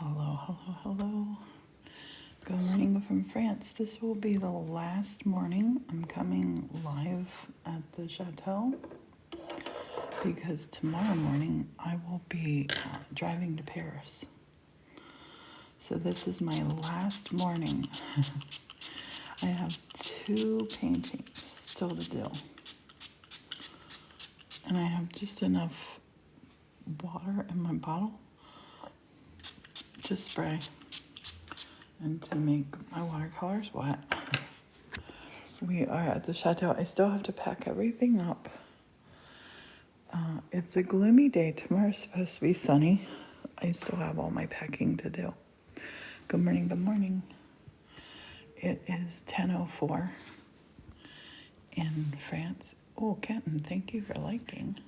Hello, hello, hello. Good morning from France. This will be the last morning I'm coming live at the Chateau because tomorrow morning I will be driving to Paris. So this is my last morning. I have 2 paintings still to do. And I have just enough water in my bottle to spray and to make my watercolors wet. We are at the Chateau. I still have to pack everything up. It's a gloomy day. Tomorrow's supposed to be sunny. I still have all my packing to do. Good morning, good morning. It is 10:04 in France. Oh, Kenton, thank you for liking.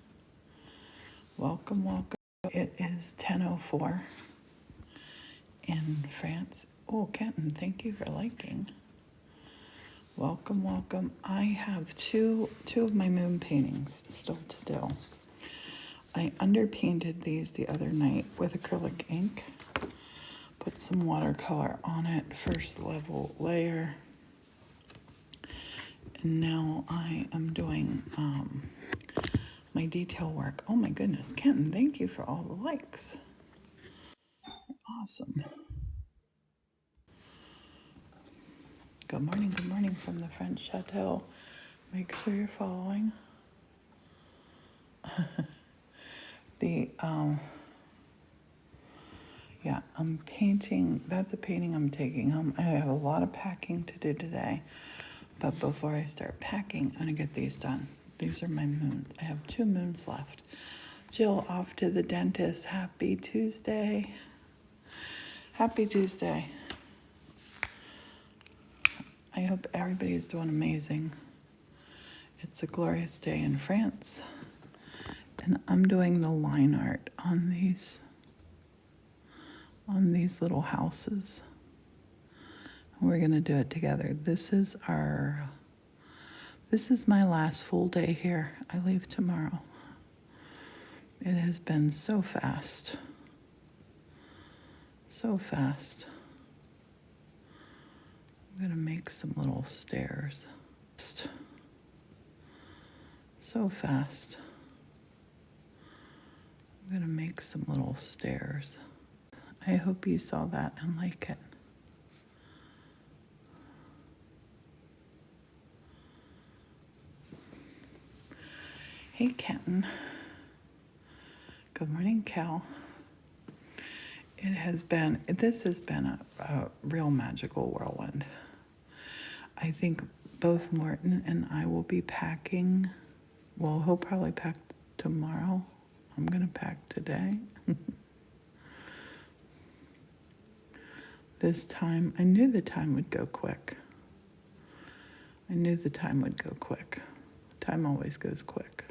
Welcome, welcome. It is 10:04 in France. Oh, Kenton, thank you for liking. Welcome, welcome. I have two of my moon paintings still to do. I underpainted these the other night with acrylic ink. Put some watercolor on it, first level layer. And now I am doing my detail work. Oh my goodness, Kenton, thank you for all the likes. Awesome. Good morning from the French Chateau. Make sure you're following. Yeah, I'm painting. That's a painting I'm taking home. I have a lot of packing to do today. But before I start packing, I'm going to get these done. These are my moons. I have 2 moons left. Jill, off to the dentist. Happy Tuesday. Happy Tuesday. I hope everybody's doing amazing. It's a glorious day in France. And I'm doing the line art on these little houses. We're going to do it together. This is my last full day here. I leave tomorrow. It has been so fast. So fast. I'm going to make some little stairs. So fast. I'm going to make some little stairs. I hope you saw that and like it. Hey, Kenton. Good morning, Cal. This has been a real magical whirlwind. I think both Morton and I will be packing. Well, he'll probably pack tomorrow. I'm going to pack today. This time, I knew the time would go quick. Time always goes quick.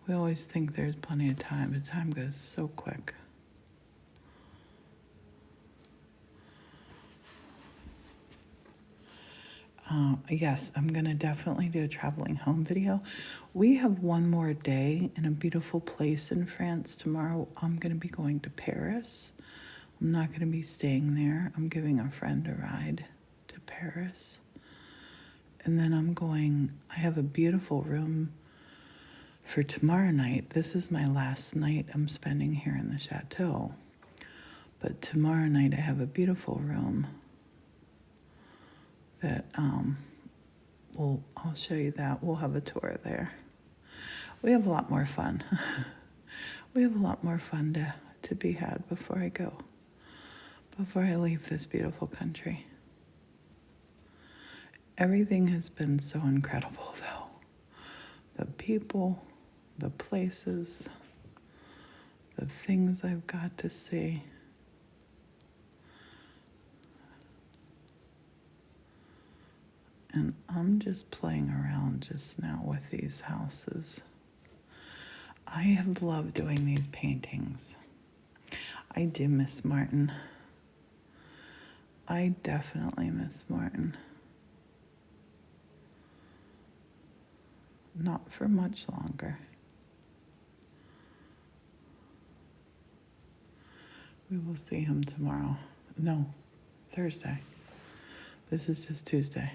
We always think there's plenty of time, but time goes so quick. Yes, I'm going to definitely do a traveling home video. We have one more day in a beautiful place in France. Tomorrow, I'm going to be going to Paris. I'm not going to be staying there. I'm giving a friend a ride to Paris. And then I have a beautiful room for tomorrow night. This is my last night I'm spending here in the Chateau. But tomorrow night I have a beautiful room that I'll show you that. We'll have a tour there. We have a lot more fun. We have a lot more fun to be had before I leave this beautiful country. Everything has been so incredible, though. The people, the places, the things I've got to see. And I'm just playing around just now with these houses. I have loved doing these paintings. I do miss Martin. I definitely miss Martin. Not for much longer. We will see him tomorrow. No, Thursday. This is just Tuesday.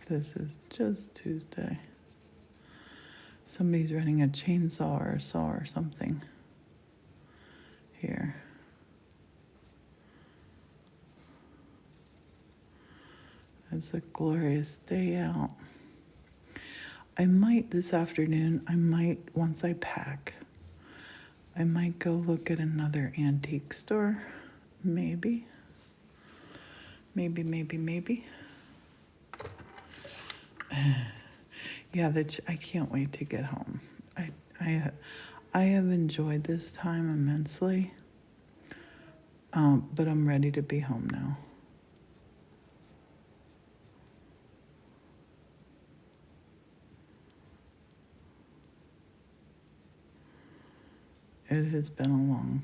This is just Tuesday. Somebody's running a chainsaw or a saw or something here. It's a glorious day out. I might this afternoon, once I pack, I might go look at another antique store. Maybe. Yeah, I can't wait to get home. I have enjoyed this time immensely, but I'm ready to be home now. It has been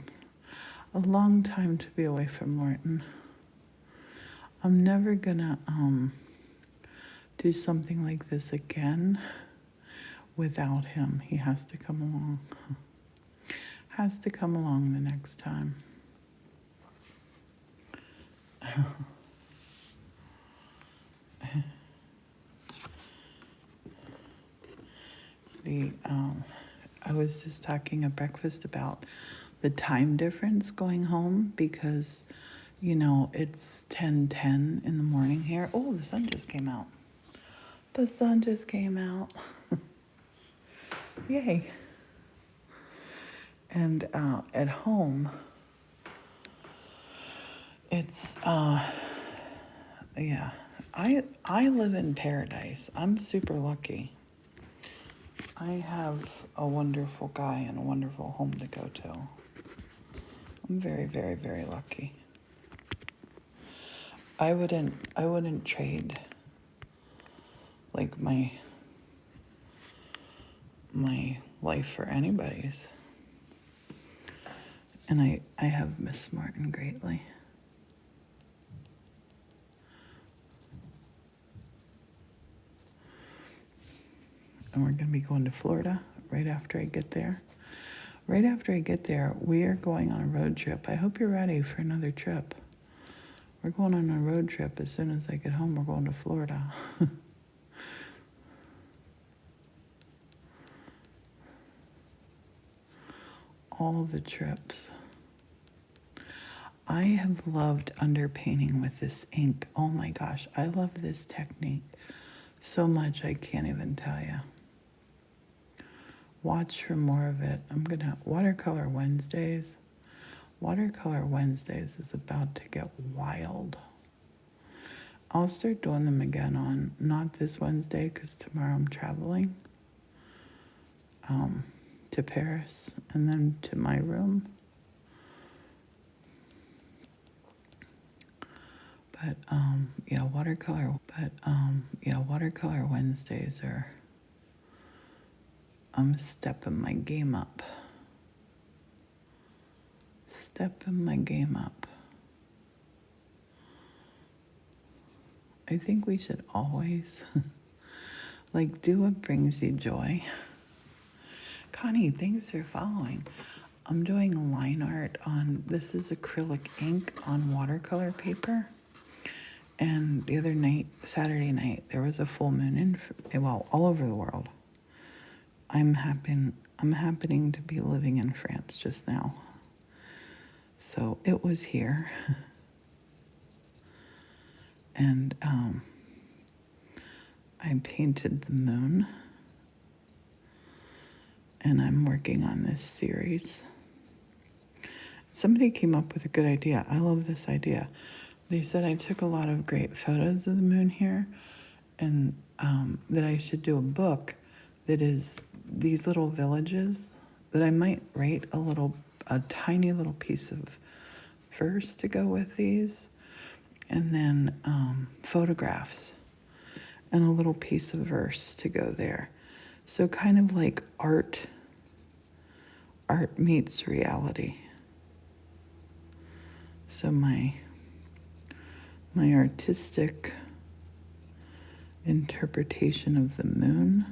a long time to be away from Morton. I'm never gonna do something like this again without him. He has to come along. Has to come along the next time. I was just talking at breakfast about the time difference going home because, it's 10:10 in the morning here. Oh, the sun just came out. The sun just came out. Yay. And at home, it's, yeah. I live in paradise. I'm super lucky. I have a wonderful guy and a wonderful home to go to. I'm very, very, very lucky. I wouldn't trade like my life for anybody's. And I have missed Martin greatly. And we're going to be going to Florida right after I get there. Right after I get there, we are going on a road trip. I hope you're ready for another trip. We're going on a road trip as soon as I get home. We're going to Florida. All the trips. I have loved underpainting with this ink. Oh my gosh, I love this technique so much I can't even tell you. Watch for more of it. I'm gonna Watercolor Wednesdays. Watercolor Wednesdays is about to get wild. I'll start doing them again on not this Wednesday because tomorrow I'm traveling to Paris and then to my room. But watercolor Wednesdays are, I'm stepping my game up. I think we should always do what brings you joy. Connie, thanks for following. I'm doing line art this is acrylic ink on watercolor paper. And the other night, Saturday night, there was a full moon all over the world. I'm happening to be living in France just now. So it was here. And I painted the moon. And I'm working on this series. Somebody came up with a good idea. I love this idea. They said I took a lot of great photos of the moon here and that I should do a book that is these little villages that I might write a tiny little piece of verse to go with these, and then photographs and a little piece of verse to go there. So kind of like art meets reality. So my artistic interpretation of the moon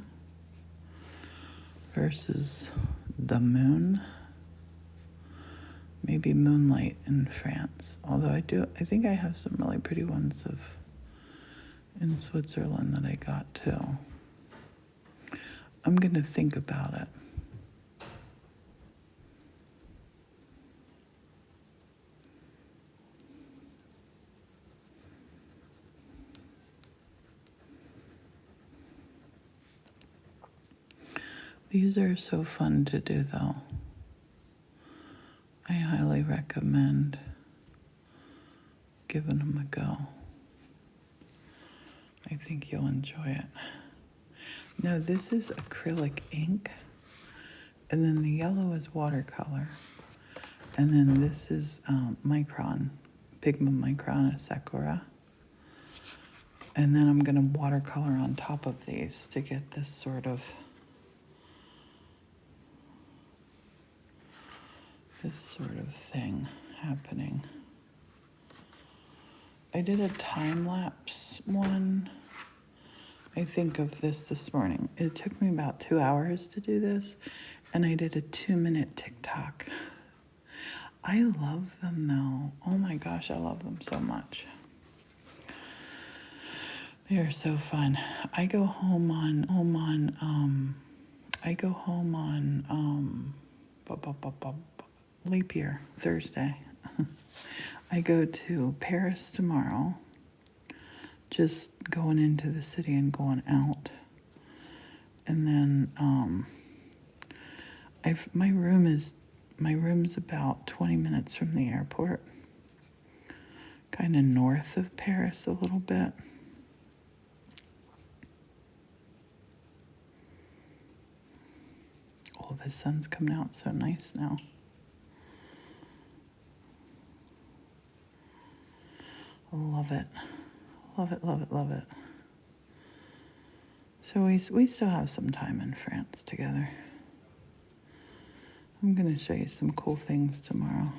versus the moon. Maybe moonlight in France. Although I think I have some really pretty ones in Switzerland that I got too. I'm going to think about it. These are so fun to do, though. I highly recommend giving them a go. I think you'll enjoy it. No, this is acrylic ink, and then the yellow is watercolor, and then this is Micron, Pigment Micron Sakura. And then I'm going to watercolor on top of these to get this sort of thing happening. I did a time-lapse one, I think, of this morning. It took me about 2 hours to do this, and I did a 2-minute TikTok. I love them, though. Oh my gosh, I love them so much. They are so fun. I go home on leap year, Thursday. I go to Paris tomorrow, just going into the city and going out. And then my room's about 20 minutes from the airport, kind of north of Paris a little bit. Oh, the sun's coming out so nice now. Love it. Love it, love it, love it. So we still have some time in France together. I'm going to show you some cool things tomorrow.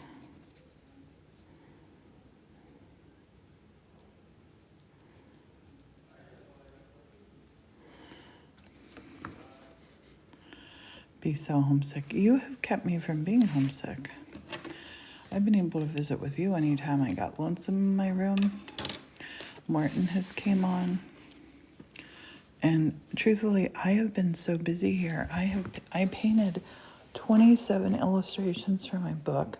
Be so homesick. You have kept me from being homesick. I've been able to visit with you anytime I got lonesome in my room. Martin has came on. And truthfully, I have been so busy here. I painted 27 illustrations for my book.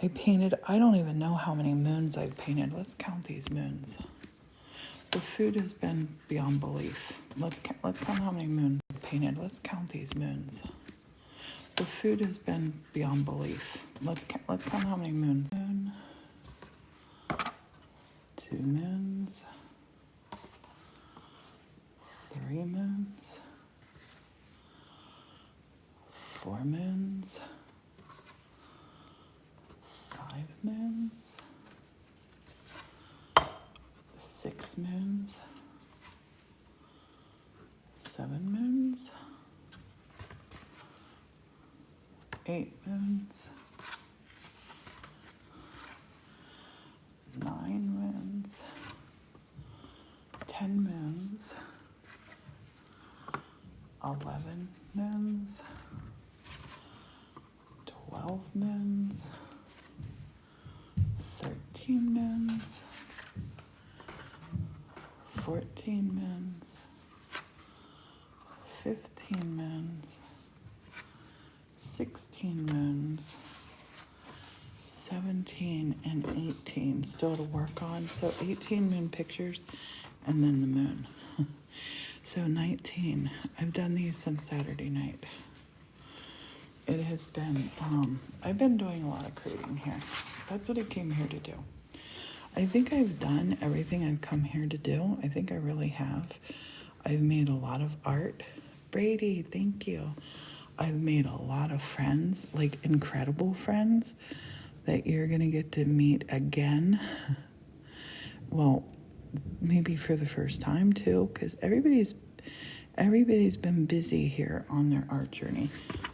I don't even know how many moons I've painted. Let's count these moons. The food has been beyond belief. Let's count how many moons I've painted. Let's count these moons. The food has been beyond belief. Let's count how many moons. 2 moons. 3 moons. 4 moons. 5 moons. 6 moons. 7 moons. 8 moons. 9 moons. 10 moons. 11 moons. 12 moons. 13 moons. 14 moons. 15 moons. 16 moons. 17 and 18 still to work on. So 18 moon pictures and then the moon. So 19. I've done these since Saturday night. It has been, I've been doing a lot of creating here. That's what I came here to do. I think I've done everything I've come here to do. I think I really have. I've made a lot of art. Brady, thank you. I've made a lot of friends, like incredible friends that you're going to get to meet again. Well, maybe for the first time too, because everybody's been busy here on their art journey.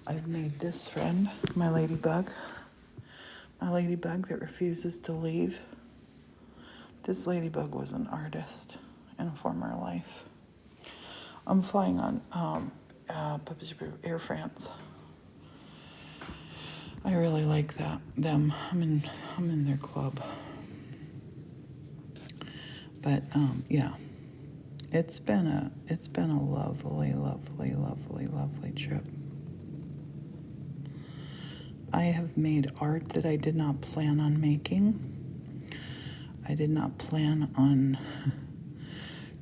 I've made this friend, my ladybug that refuses to leave. This ladybug was an artist in a former life. I'm flying on Air France. I really like them. I'm in their club. But yeah, it's been a lovely, lovely, lovely, lovely trip. I have made art that I did not plan on making. I did not plan on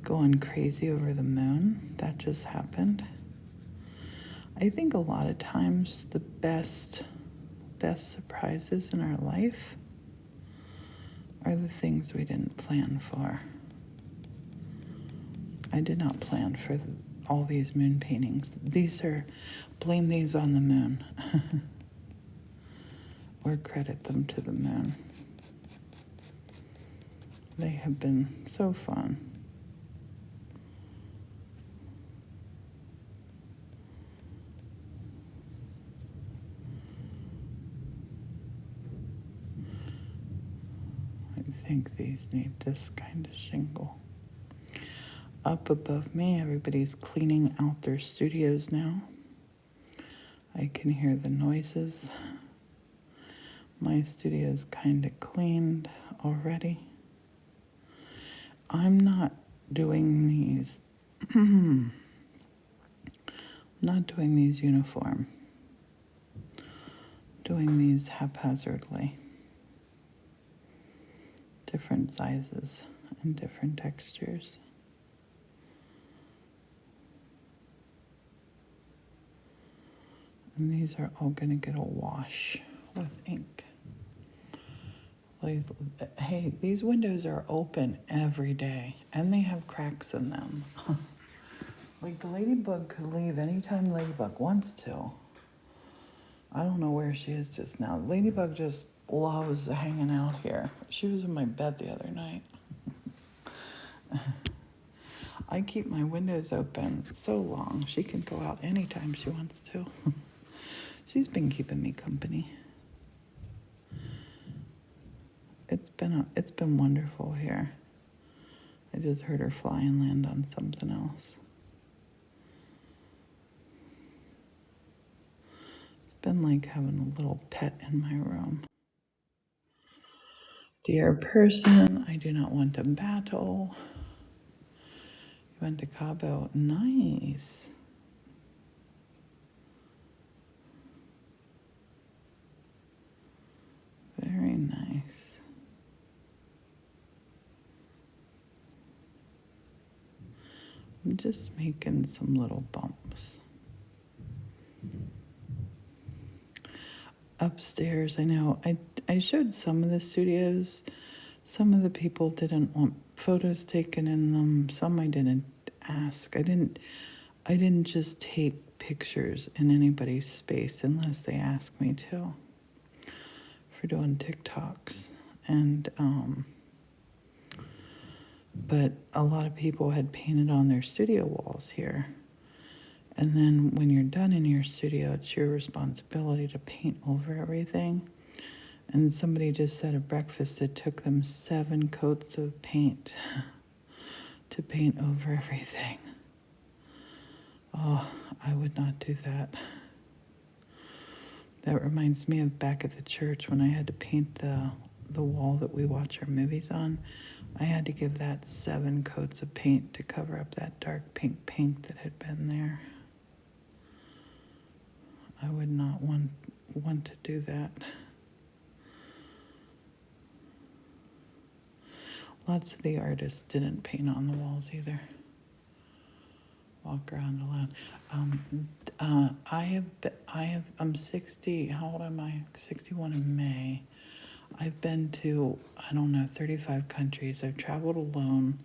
going crazy over the moon. That just happened. I think a lot of times the best surprises in our life are the things we didn't plan for. I did not plan for all these moon paintings. Blame these on the moon. Or credit them to the moon. They have been so fun. I think these need this kind of shingle. Up above me, everybody's cleaning out their studios now. I can hear the noises. My studio's kind of cleaned already. I'm not doing these. I'm not doing these uniform. I'm doing these haphazardly. Different sizes and different textures. And these are all going to get a wash with ink. Hey, these windows are open every day, and they have cracks in them. Like, the ladybug could leave anytime Ladybug wants to. I don't know where she is just now. Ladybug just loves hanging out here. She was in my bed the other night. I keep my windows open so long. She can go out anytime she wants to. She's been keeping me company. It's been wonderful here. I just heard her fly and land on something else. It's been like having a little pet in my room. Dear person, I do not want to battle. You went to Cabo. Nice. Very nice. I'm just making some little bumps. Upstairs, I know, I showed some of the studios. Some of the people didn't want photos taken in them. Some I didn't ask. I didn't just take pictures in anybody's space unless they asked me to for doing TikToks. And but a lot of people had painted on their studio walls here. And then when you're done in your studio, it's your responsibility to paint over everything. And somebody just said at breakfast it took them 7 coats of paint to paint over everything. Oh, I would not do that. That reminds me of back at the church when I had to paint the wall that we watch our movies on. I had to give that 7 coats of paint to cover up that dark pink paint that had been there. I would not want to do that. Lots of the artists didn't paint on the walls either. Walk around alone. I'm 60. How old am I? 61 in May. I've been to, 35 countries. I've traveled alone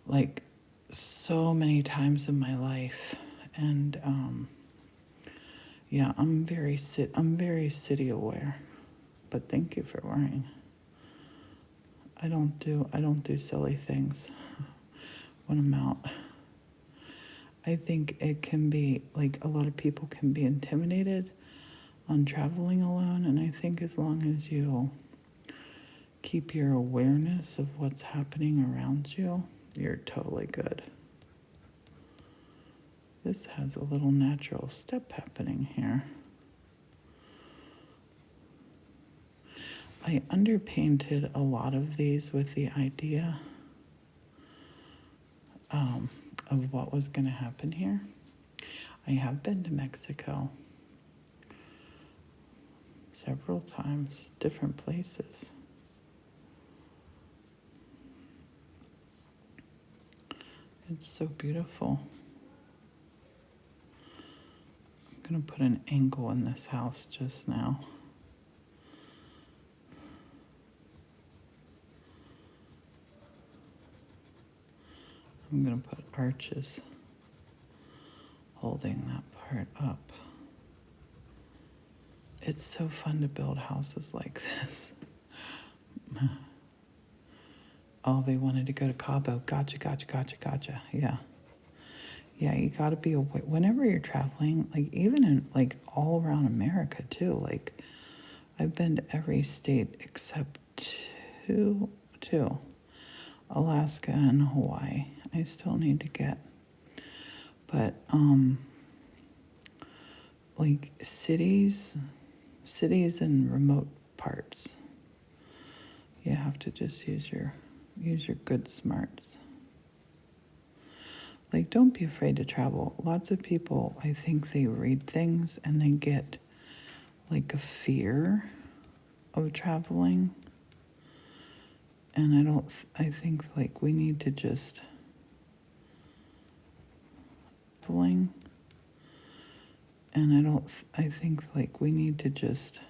like so many times in my life. And yeah, I'm very city aware. But thank you for worrying. I don't do silly things when I'm out. I think it can be, like, a lot of people can be intimidated on traveling alone, and I think as long as you keep your awareness of what's happening around you, you're totally good. This has a little natural step happening here. I underpainted a lot of these with the idea of what was going to happen here. I have been to Mexico several times, different places. It's so beautiful. I'm going to put an angle in this house just now. I'm going to put arches holding that part up. It's so fun to build houses like this. Oh, they wanted to go to Cabo. Gotcha. Yeah. Yeah, you got to be aware. Whenever you're traveling, like even in like all around America too, like I've been to every state except two, Alaska and Hawaii. I still need to get, but like cities and remote parts, you have to just use your good smarts. Like, don't be afraid to travel. Lots of people, I think they read things and they get like a fear of traveling. And I think like we need to just traveling. And I think like we need to just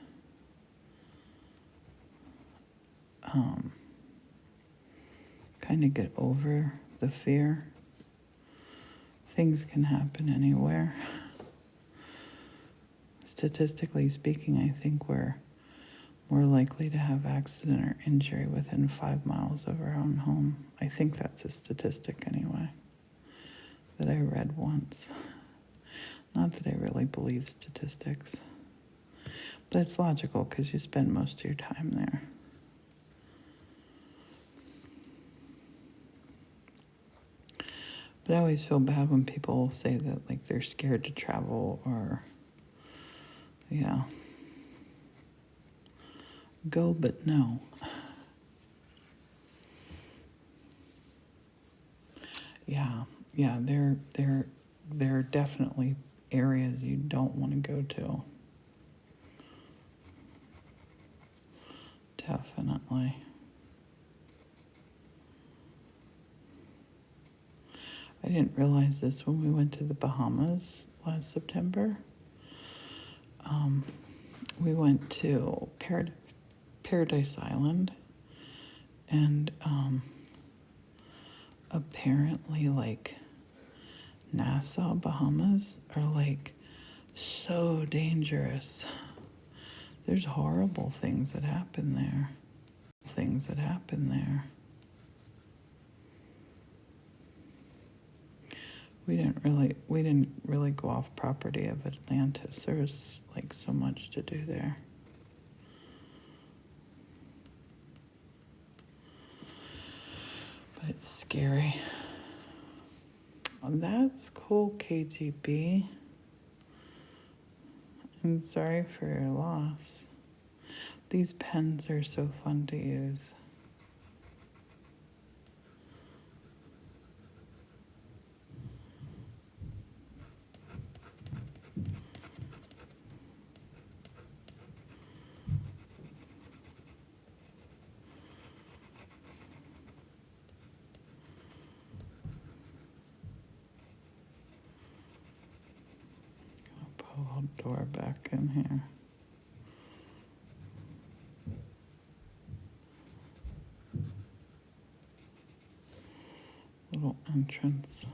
kind of get over the fear. Things can happen anywhere. Statistically speaking, I think we're more likely to have accident or injury within 5 miles of our own home. I think that's a statistic anyway, that I read once. Not that I really believe statistics, but it's logical because you spend most of your time there. But I always feel bad when people say that like they're scared to travel or, yeah. Go, but no. Yeah, there are definitely areas you don't want to go to. Definitely. I didn't realize this when we went to the Bahamas last September. We went to Paradise Island, and apparently like Nassau, Bahamas are like so dangerous. There's horrible things that happen there. We didn't really go off property of Atlantis. There's like so much to do there. But it's scary. That's cool, KGB. I'm sorry for your loss. These pens are so fun to use. Pull the door back in here. Little entrance.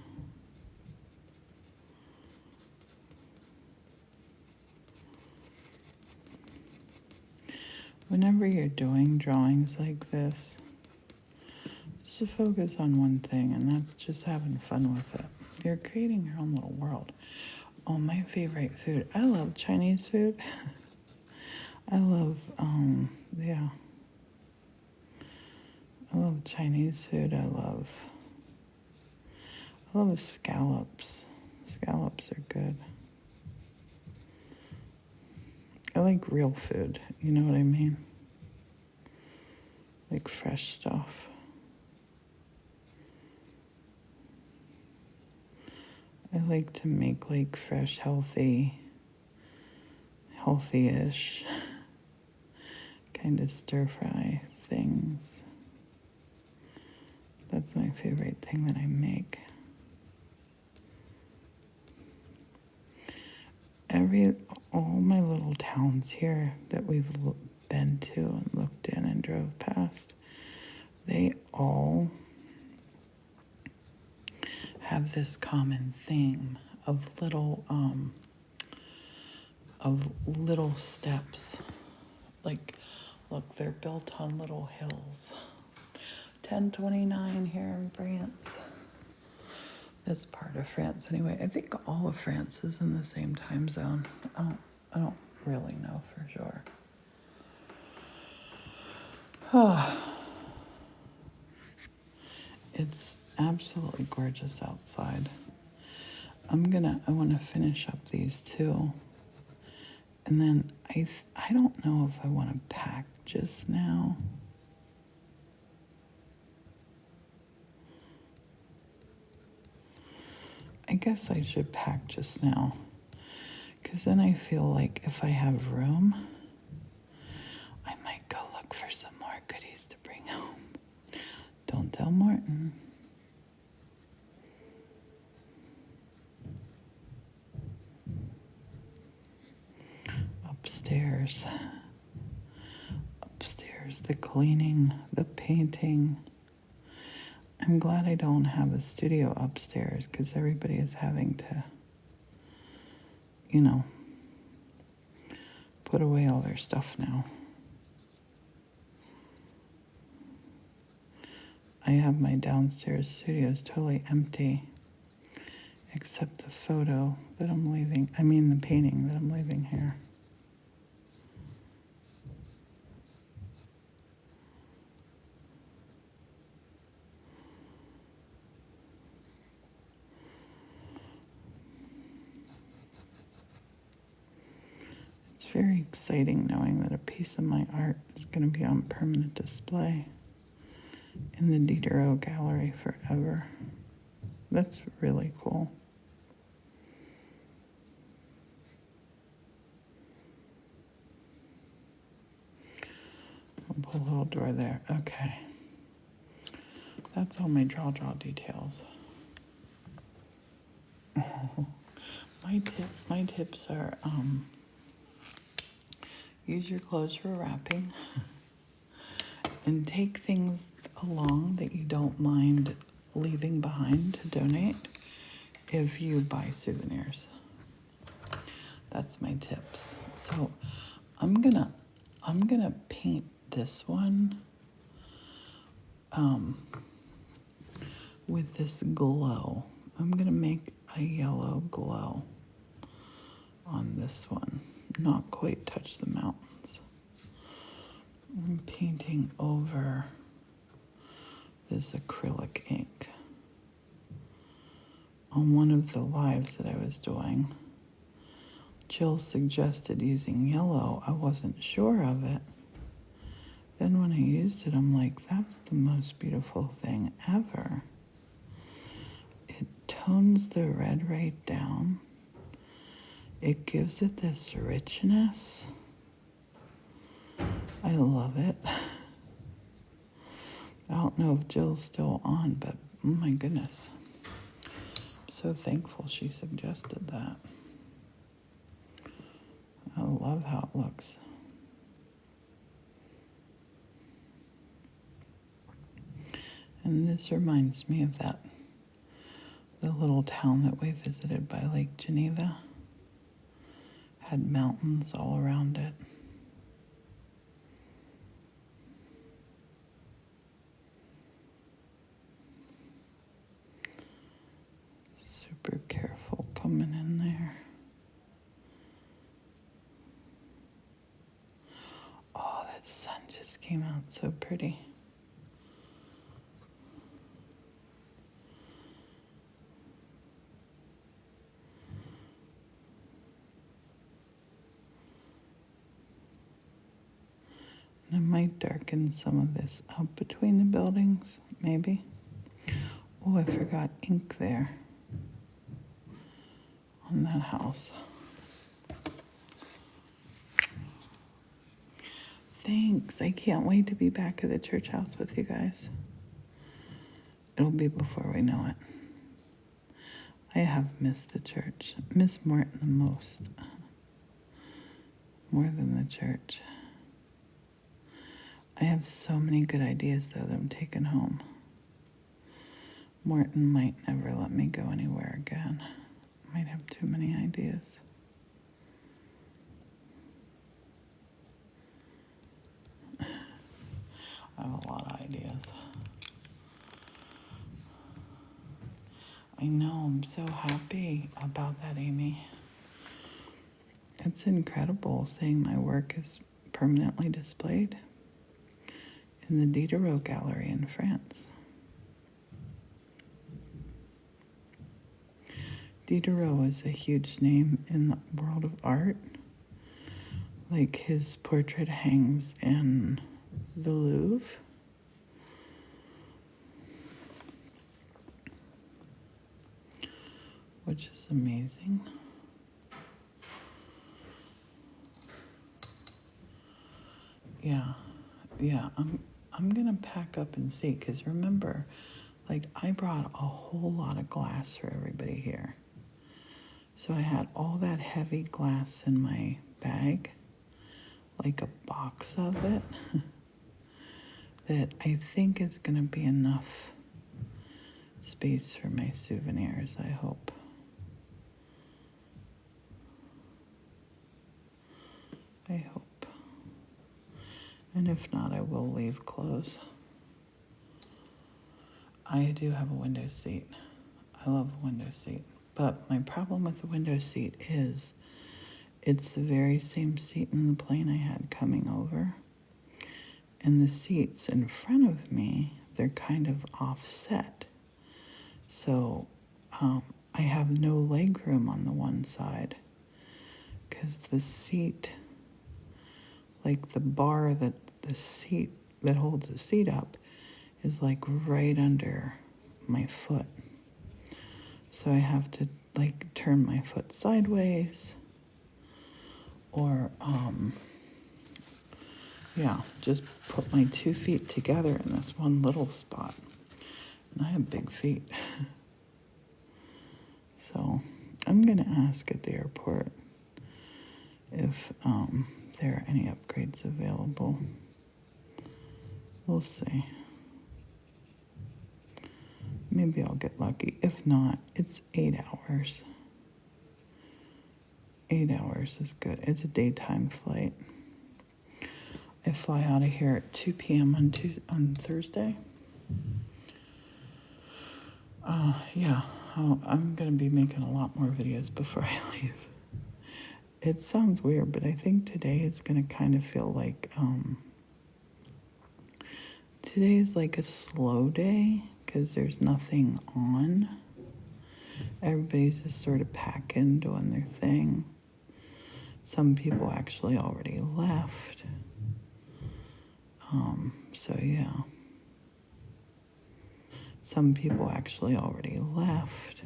Whenever you're doing drawings like this, just focus on one thing, and that's just having fun with it. You're creating your own little world. Oh, my favorite food. I love Chinese food. I love Chinese food. I love scallops. Scallops are good. I like real food, you know what I mean? Like fresh stuff. I like to make like fresh, healthy-ish kind of stir-fry things. That's my favorite thing that I make. All my little towns here that we've been to and looked in and drove past, they all have this common theme of little steps. Like, look, they're built on little hills. 1029 here in France. This part of France, anyway. I think all of France is in the same time zone. I don't really know for sure. It's absolutely gorgeous outside. I want to finish up these two. And then I don't know if I want to pack just now. I guess I should pack just now. Because then I feel like if I have room, I might go look for some more goodies to bring home. Don't tell Martin. Upstairs, the cleaning, the painting. I'm glad I don't have a studio upstairs because everybody is having to, put away all their stuff now. I have my downstairs studio is totally empty, except the photo that I'm leaving. I mean, the painting that I'm leaving here. It's very exciting knowing that a piece of my art is going to be on permanent display in the Diderot Gallery forever. That's really cool. I'll put a little door there. Okay. That's all my draw details. My tips are use your clothes for wrapping and take things along that you don't mind leaving behind to donate if you buy souvenirs. That's my tips. So I'm gonna paint this one with this glow. I'm gonna make a yellow glow on this one. Not quite touch the mountains. I'm painting over this acrylic ink. On one of the lives that I was doing, Jill suggested using yellow. I wasn't sure of it. Then when I used it, I'm like, that's the most beautiful thing ever. It tones the red right down. It gives it this richness. I love it. I don't know if Jill's still on, but oh my goodness. I'm so thankful she suggested that. I love how it looks. And this reminds me of the little town that we visited by Lake Geneva. Had mountains all around it. Super careful coming in there. Oh, that sun just came out so pretty. might darken some of this up between the buildings, maybe. Oh, I forgot ink there on that house. Thanks. I can't wait to be back at the church house with you guys. It'll be before we know it. I have missed the church. Miss Morton the most. More than the church. I have so many good ideas, though, that I'm taking home. Morton might never let me go anywhere again. Might have too many ideas. I have a lot of ideas. I know, I'm so happy about that, Amy. It's incredible seeing my work is permanently displayed in the Diderot Gallery in France. Diderot is a huge name in the world of art. Like, his portrait hangs in the Louvre. Which is amazing. Yeah, I'm gonna pack up and see, because remember, like, I brought a whole lot of glass for everybody here. So I had all that heavy glass in my bag, like a box of it, that I think is gonna be enough space for my souvenirs, I hope. I hope. And if not, I will leave clothes. I do have a window seat. I love a window seat. But my problem with the window seat is it's the very same seat in the plane I had coming over. And the seats in front of me, they're kind of offset. So I have no leg room on the one side because the seat, like the bar that the seat that holds the seat up, is like right under my foot. So I have to like turn my foot sideways or just put my 2 feet together in this one little spot. And I have big feet. So I'm gonna ask at the airport if there are any upgrades available. We'll see. Maybe I'll get lucky. If not, it's 8 hours. 8 hours is good. It's a daytime flight. I fly out of here at 2 p.m. on Thursday. I'm going to be making a lot more videos before I leave. It sounds weird, but I think today is going to kind of feel like... today is like a slow day because there's nothing on. Everybody's just sort of packing, doing their thing. Some people actually already left. Some people actually already left.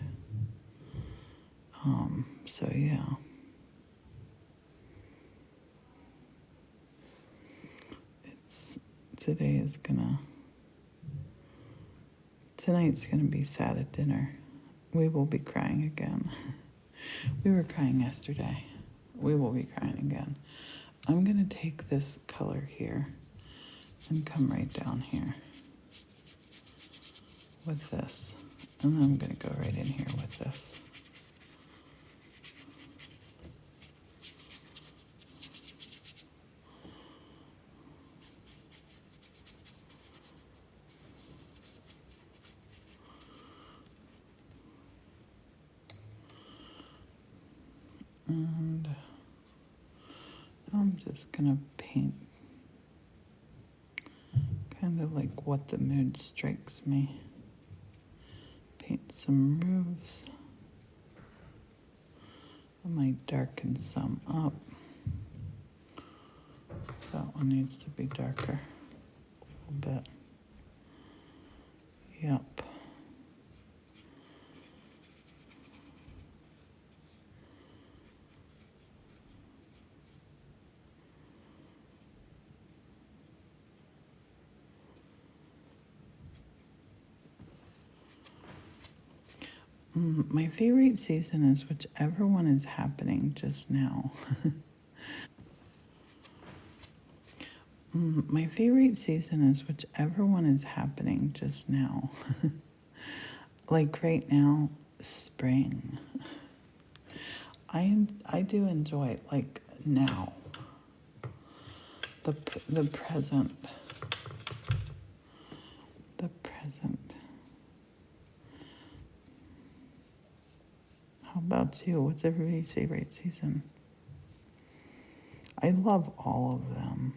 Tonight's gonna be sad at dinner. We will be crying again. We were crying yesterday. We will be crying again. I'm gonna take this color here and come right down here with this. And then I'm gonna go right in here with this. And I'm just gonna paint kind of like what the mood strikes me. Paint some roofs. I might darken some up. So that one needs to be darker a little bit. Yep. My favorite season is whichever one is happening just now. My favorite season is whichever one is happening just now. Like right now, spring. I do enjoy it, like now. The present. The present. How about you? What's everybody's favorite season? I love all of them.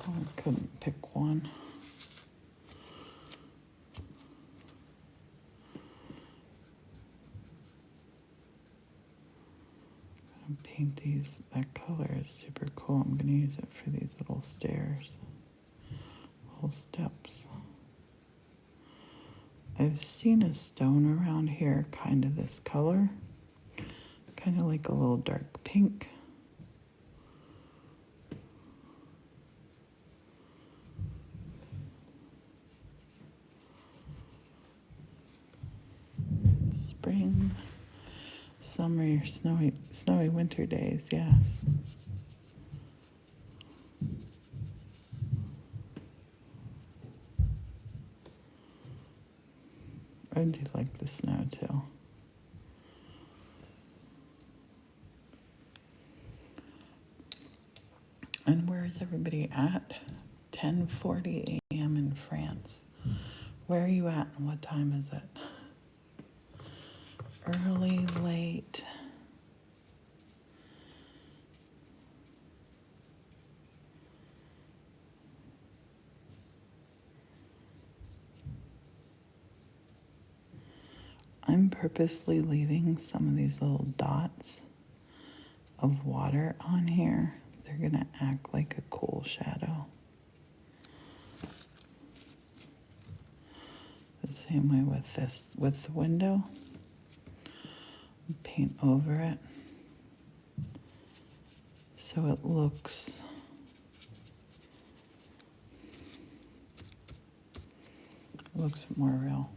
Oh, I couldn't pick one. I'm gonna paint these. That color is super cool. I'm gonna use it for these little stairs, little steps. I've seen a stone around here, kind of this color, kind of like a little dark pink. Spring, summer, snowy winter days, yes. I do like the snow too. And where is everybody at? 10:40 a.m. in France. Where are you at and what time is it? Early, late. I'm purposely leaving some of these little dots of water on here. They're gonna act like a cool shadow. The same way with this, with the window. Paint over it so it looks more real.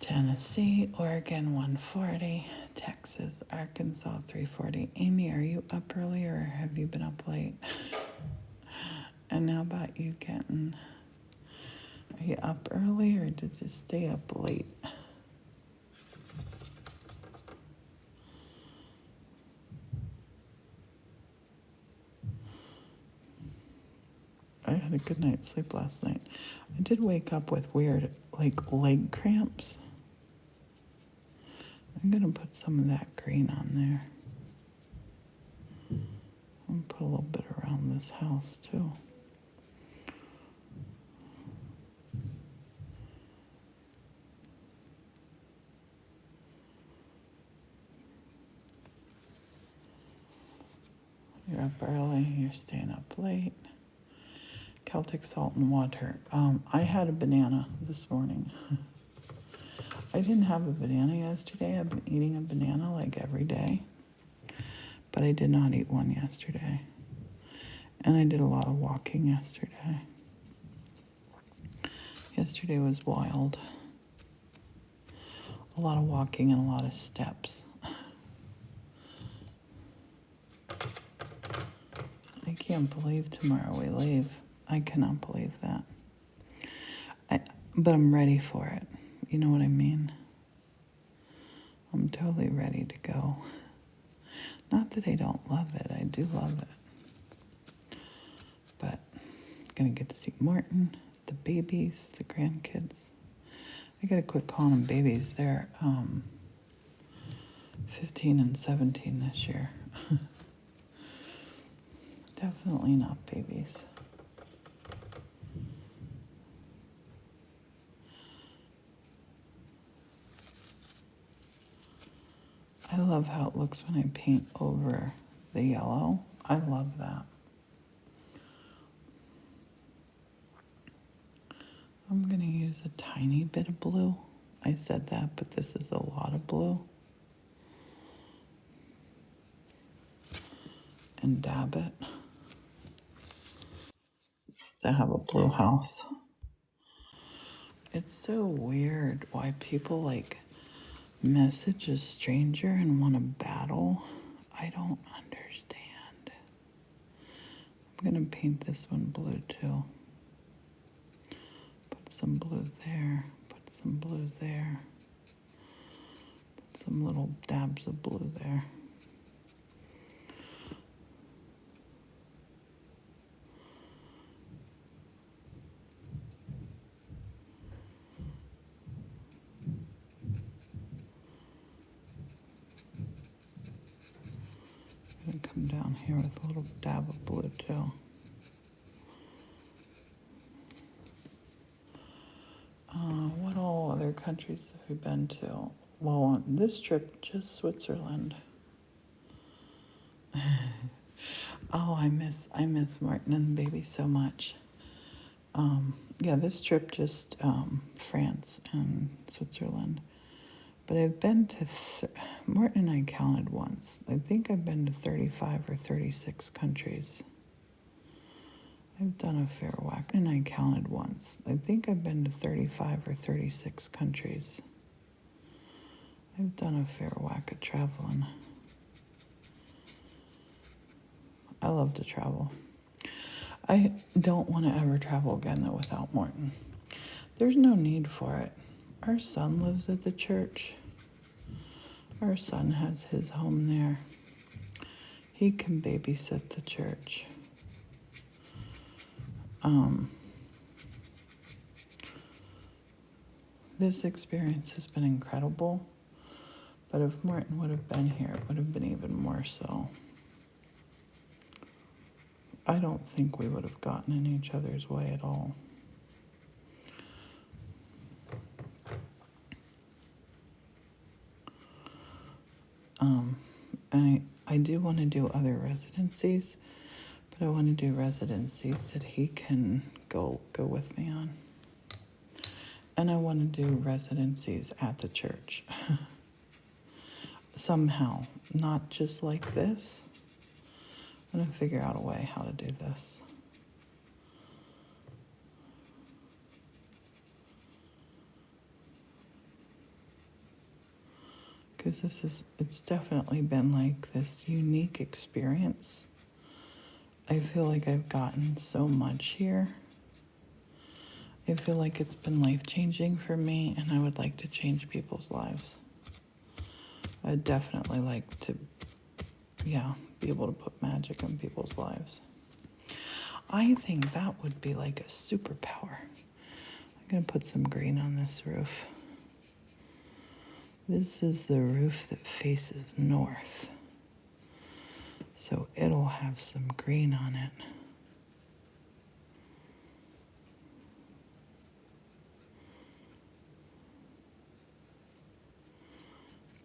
Tennessee, Oregon 140, Texas, Arkansas 340. Amy, are you up early or have you been up late? And how about you, Kenton? Are you up early or did you stay up late? I had a good night's sleep last night. I did wake up with weird, like, leg cramps. I'm gonna put some of that green on there. I'm gonna put a little bit around this house too. You're up early, you're staying up late. Celtic salt and water. I had a banana this morning. I didn't have a banana yesterday. I've been eating a banana like every day, but I did not eat one yesterday. And I did a lot of walking yesterday. Yesterday was wild. A lot of walking and a lot of steps. I can't believe tomorrow we leave. I cannot believe that. But I'm ready for it. You know what I mean? I'm totally ready to go. Not that I don't love it. I do love it. But I'm going to get to see Morton, the babies, the grandkids. I got to quit calling them babies. They're 15 and 17 this year. Definitely not babies. I love how it looks when I paint over the yellow. I love that. I'm going to use a tiny bit of blue. I said that, but this is a lot of blue. And dab it to have a blue house. It's so weird why people like message a stranger and want to battle. I don't understand. I'm going to paint this one blue too. Put some blue there. Put some blue there. Put some little dabs of blue there. I'm going to come down here with a little dab of blue too. What all other countries have we been to? Well, on this trip, just Switzerland. Oh, I miss Martin and the baby so much. Yeah, this trip just France and Switzerland. But I've been to, Martin and I counted once. I think I've been to 35 or 36 countries. I've done a fair whack, and I counted once. I think I've been to 35 or 36 countries. I've done a fair whack of traveling. I love to travel. I don't want to ever travel again, though, without Morton. There's no need for it. Our son lives at the church. Our son has his home there. He can babysit the church. This experience has been incredible, but if Martin would have been here, it would have been even more so. I don't think we would have gotten in each other's way at all. I do want to do other residencies, but I want to do residencies that he can go with me on. And I want to do residencies at the church. Somehow, not just like this. I'm going to figure out a way how to do this. Because it's definitely been like this unique experience. I feel like I've gotten so much here. I feel like it's been life-changing for me, and I would like to change people's lives. I'd definitely like to, be able to put magic in people's lives. I think that would be like a superpower. I'm going to put some green on this roof. This is the roof that faces north. So it'll have some green on it.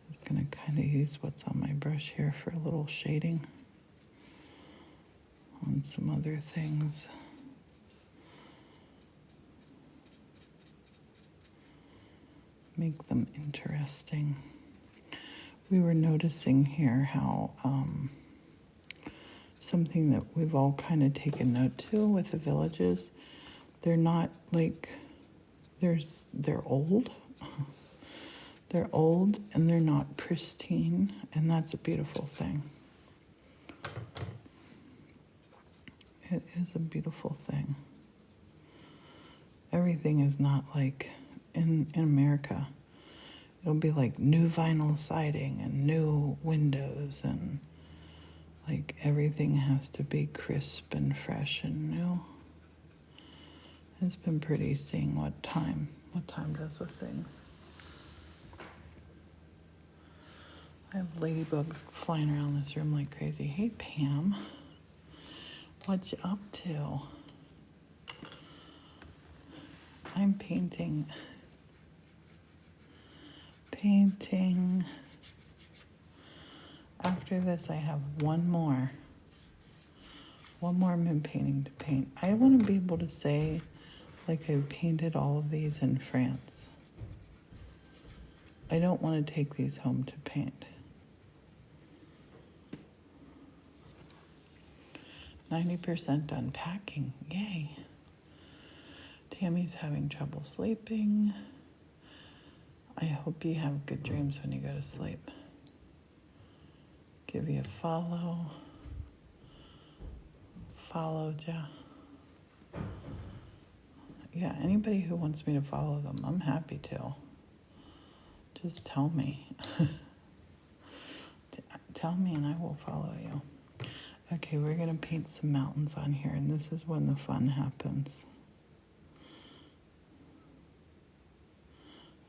I'm going to kind of use what's on my brush here for a little shading on some other things. Make them interesting. We were noticing here how something that we've all kind of taken note to with the villages, they're not like, they're old. They're old and they're not pristine, and that's a beautiful thing. It is a beautiful thing. Everything is not like in America. It'll be like new vinyl siding and new windows, and like everything has to be crisp and fresh and new. It's been pretty seeing what time does with things. I have ladybugs flying around this room like crazy. Hey, Pam, what you up to? I'm painting. After this, I have one more moon painting to paint. I want to be able to say, like, I painted all of these in France. I don't want to take these home to paint. 90% done packing. Yay. Tammy's having trouble sleeping. I hope you have good dreams when you go to sleep. Give you a follow. Follow Ja. Yeah, anybody who wants me to follow them, I'm happy to. Just tell me. Tell me and I will follow you. Okay, we're going to paint some mountains on here, and this is when the fun happens.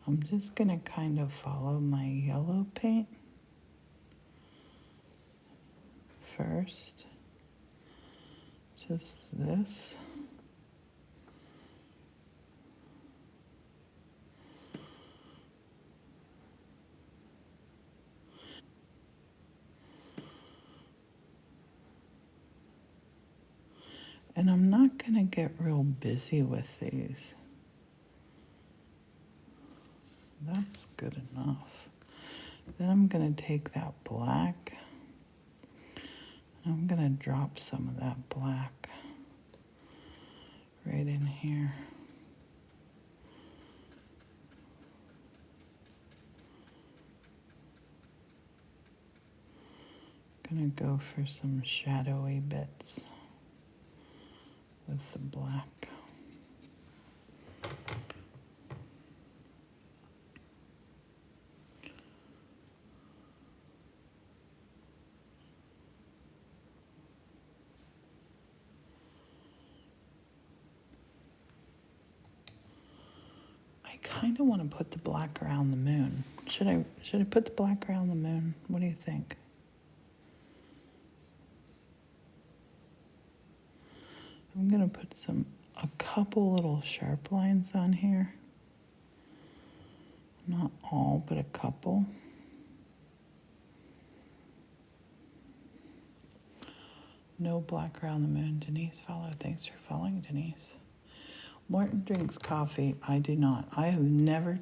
I'm just going to kind of follow my yellow paint first. Just this. And I'm not going to get real busy with these. That's good enough. Then I'm going to take that black. I'm going to drop some of that black right in here. Gonna go for some shadowy bits with the black. I kind of want to put the black around the moon. Should I put the black around the moon? What do you think? I'm gonna put a couple little sharp lines on here. Not all, but a couple. No black around the moon. Denise followed. Thanks for following, Denise. Martin drinks coffee. I do not. I have never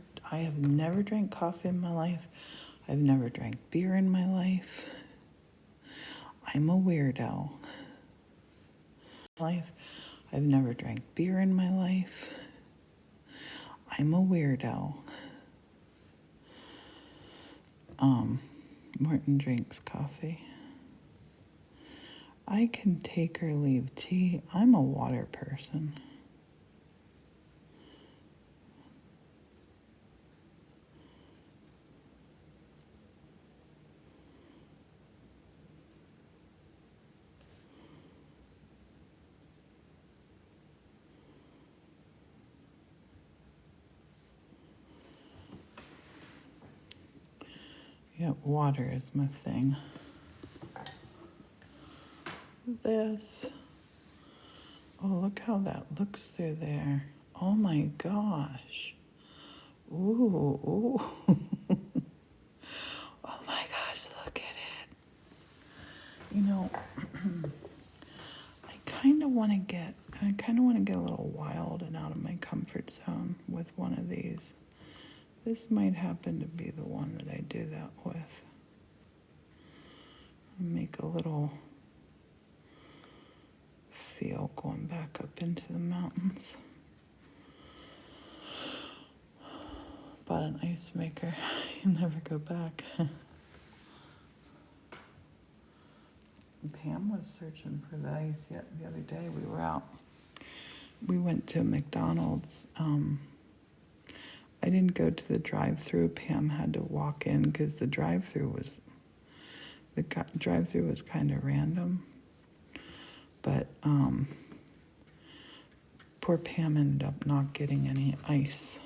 drank coffee in my life. I've never drank beer in my life. I'm a weirdo. I've never drank beer in my life. I'm a weirdo. Martin drinks coffee. I can take or leave tea. I'm a water person. Yep, water is my thing. This. Oh, look how that looks through there. Oh my gosh. Ooh, ooh. Oh my gosh, look at it. You know, I kind of want to get a little wild and out of my comfort zone with one of these. This might happen to be the one that I do that with. Make a little feel going back up into the mountains. Bought an ice maker. You never go back. Pam was searching for the ice yet the other day. We were out. We went to McDonald's. I didn't go to the drive-through. Pam had to walk in because the drive-through was kind of random. But poor Pam ended up not getting any ice.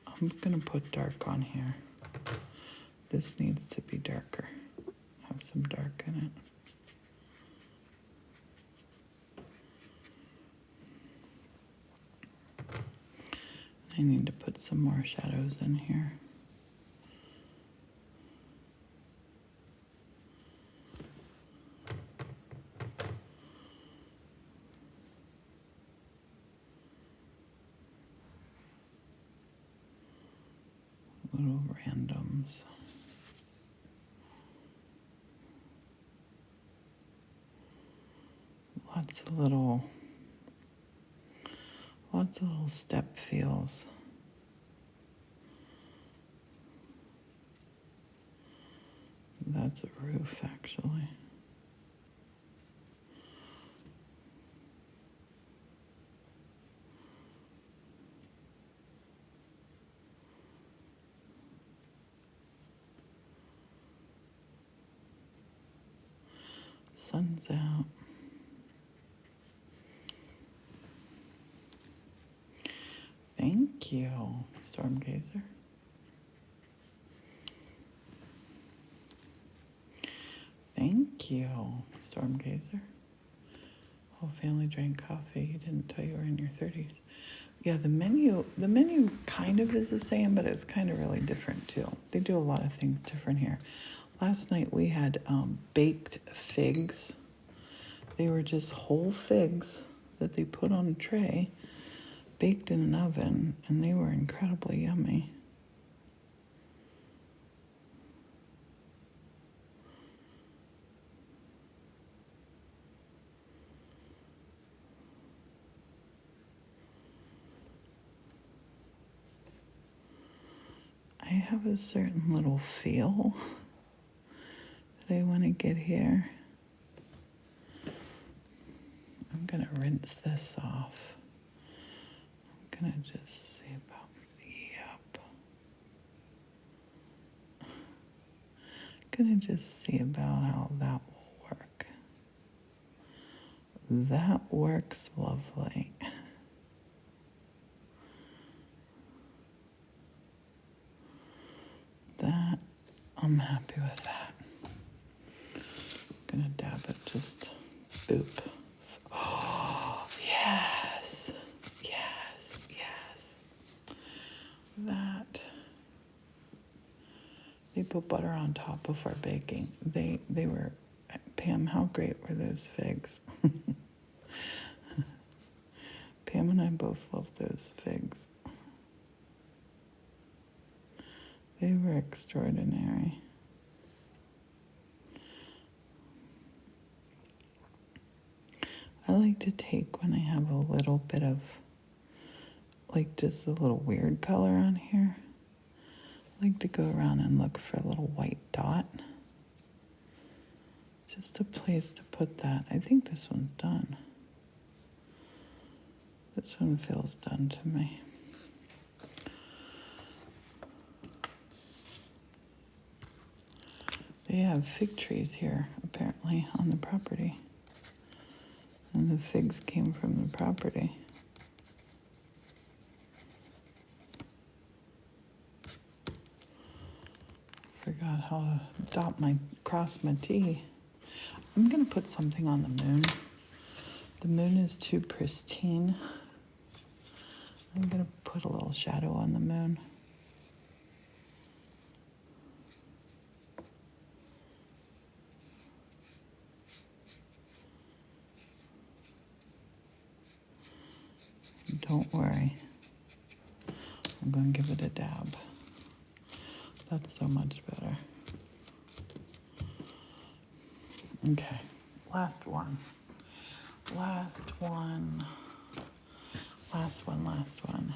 I'm gonna put dark on here. This needs to be darker. Have some dark in it. I need to put some more shadows in here. Little randoms. Lots of little step feels. That's a roof, actually. Sun's out. Thank you, Storm Gazer. Thank you, Storm Gazer. Whole family drank coffee. He didn't tell you we're in your 30s. Yeah, the menu kind of is the same, but it's kind of really different too. They do a lot of things different here. Last night we had baked figs. They were just whole figs that they put on a tray, baked in an oven, and they were incredibly yummy. I have a certain little feel that I want to get here. I'm going to rinse this off. I'm going to just see about, yep. Going to just see about how that will work. That works lovely. That, I'm happy with that. I'm gonna dab it, just boop. Oh, yes, yes, yes. That. They put butter on top before baking. They were, Pam, how great were those figs? Pam and I both love those figs. They were extraordinary. I like to take when I have a little bit of, like just a little weird color on here. I like to go around and look for a little white dot. Just a place to put that. I think this one's done. This one feels done to me. They have fig trees here, apparently, on the property. And the figs came from the property. Forgot how to cross my T. I'm gonna put something on the moon. The moon is too pristine. I'm gonna put a little shadow on the moon. Don't worry. I'm going to give it a dab. That's so much better. Okay, last one. Last one. Last one, last one.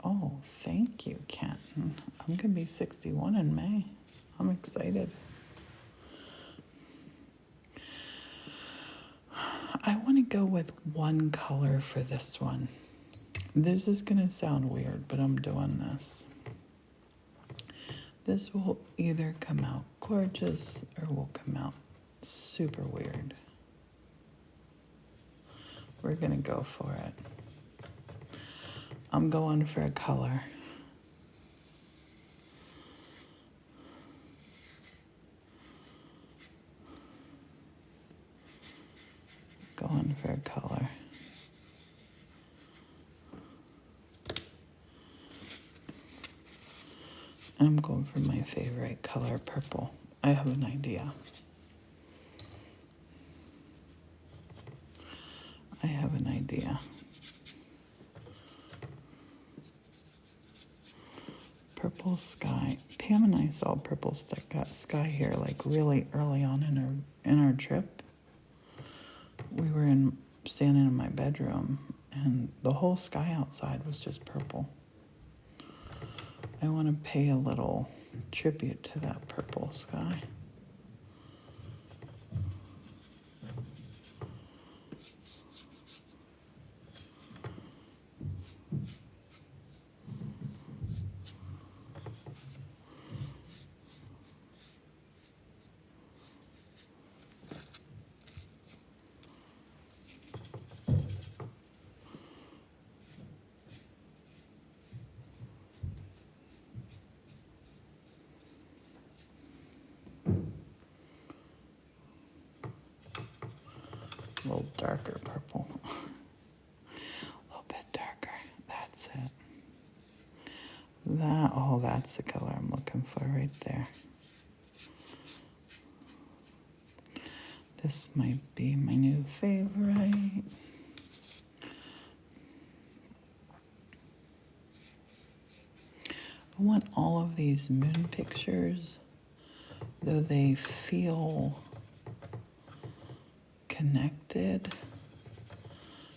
Oh, thank you, Kenton. I'm going to be 61 in May. I'm excited. I want to go with one color for this one. This is going to sound weird, but I'm doing this. This will either come out gorgeous or will come out super weird. We're going to go for it. I'm going for a color. Going for a color. I'm going for my favorite color, purple. I have an idea. I have an idea. Purple sky. Pam and I saw purple sky here like really early on in our trip. We were standing in my bedroom, and the whole sky outside was just purple. I want to pay a little tribute to that purple sky. A little darker purple. A little bit darker. That's it. That's the color I'm looking for right there. This might be my new favorite. I want all of these moon pictures, though they feel connected,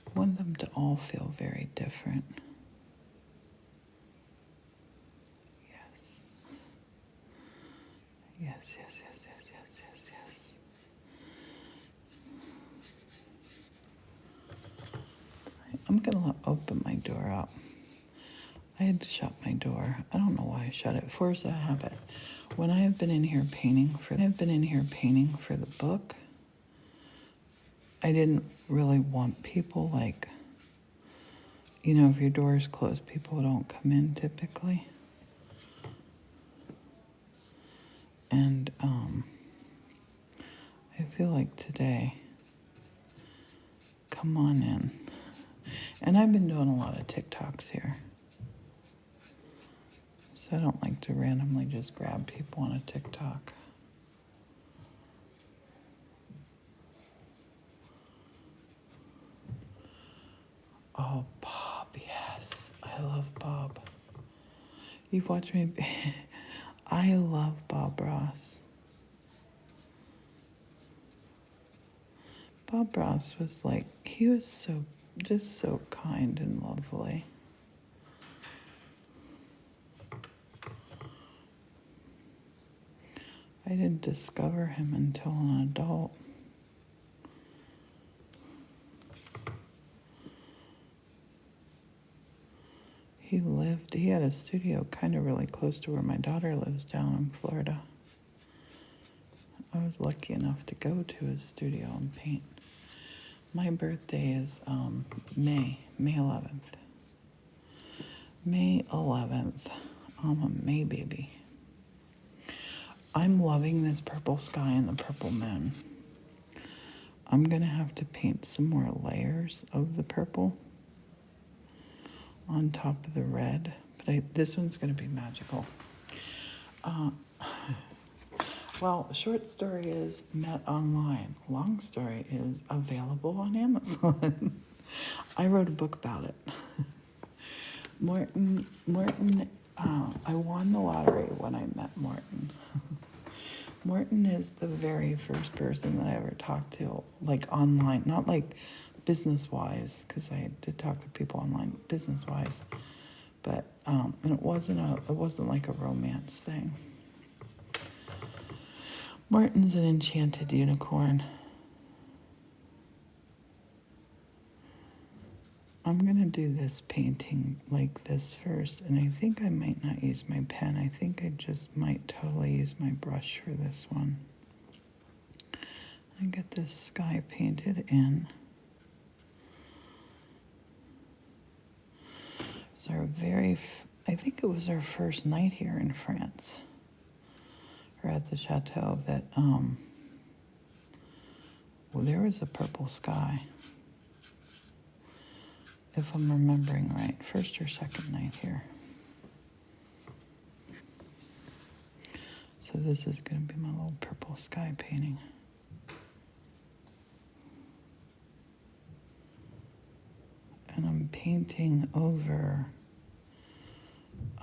I want them to all feel very different. Yes. Yes, yes, yes, yes, yes, yes, yes. I'm gonna open my door up. I had to shut my door. I don't know why I shut it. Force a habit. When I have been in here painting for the book, I didn't really want people like, if your door is closed, people don't come in typically. And I feel like today, come on in. And I've been doing a lot of TikToks here. So I don't like to randomly just grab people on a TikTok. Oh, Bob, yes. I love Bob. You've watched me. I love Bob Ross. Bob Ross was like, he was just so kind and lovely. I didn't discover him until an adult. He had a studio kind of really close to where my daughter lives down in Florida. I was lucky enough to go to his studio and paint. My birthday is May 11th. May 11th. I'm a May baby. I'm loving this purple sky and the purple moon. I'm going to have to paint some more layers of the purple on top of the red. But this one's going to be magical. Well, short story is met online. Long story is available on Amazon. I wrote a book about it. Morton, I won the lottery when I met Morton. Morton is the very first person that I ever talked to, like online, not like business-wise, because I did talk to people online business-wise, but and it wasn't like a romance thing. Morton's an enchanted unicorn. I'm gonna do this painting like this first, and I think I might not use my pen. I think I just might totally use my brush for this one. I get this sky painted in. It's I think it was our first night here in France, or at the Chateau, that there was a purple sky. If I'm remembering right, first or second night here. So this is going to be my little purple sky painting. And I'm painting over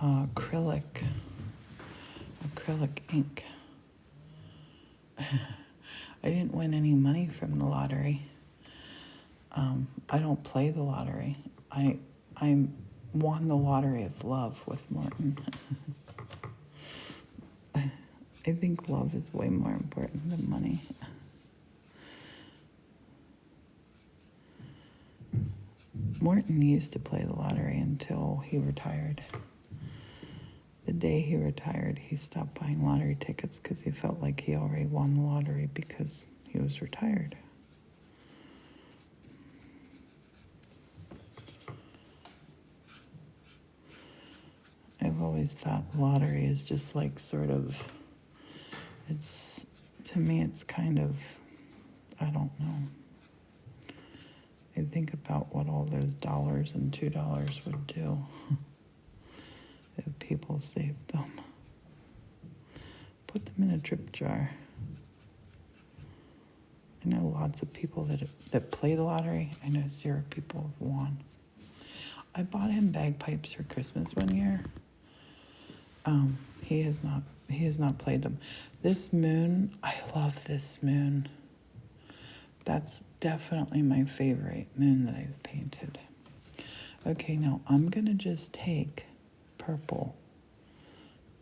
acrylic ink. I didn't win any money from the lottery. I don't play the lottery. I won the lottery of love with Morton. I think love is way more important than money. Morton used to play the lottery until he retired. The day he retired, he stopped buying lottery tickets because he felt like he already won the lottery because he was retired. I've always thought lottery is just like sort of, to me, it's kind of, I don't know. I think about what all those dollars and $2 would do if people saved them. Put them in a tip jar. I know lots of people that play the lottery. I know 0 people have won. I bought him bagpipes for Christmas one year. He has not played them. This moon, I love this moon. That's definitely my favorite moon that I've painted. Okay, now I'm gonna just take purple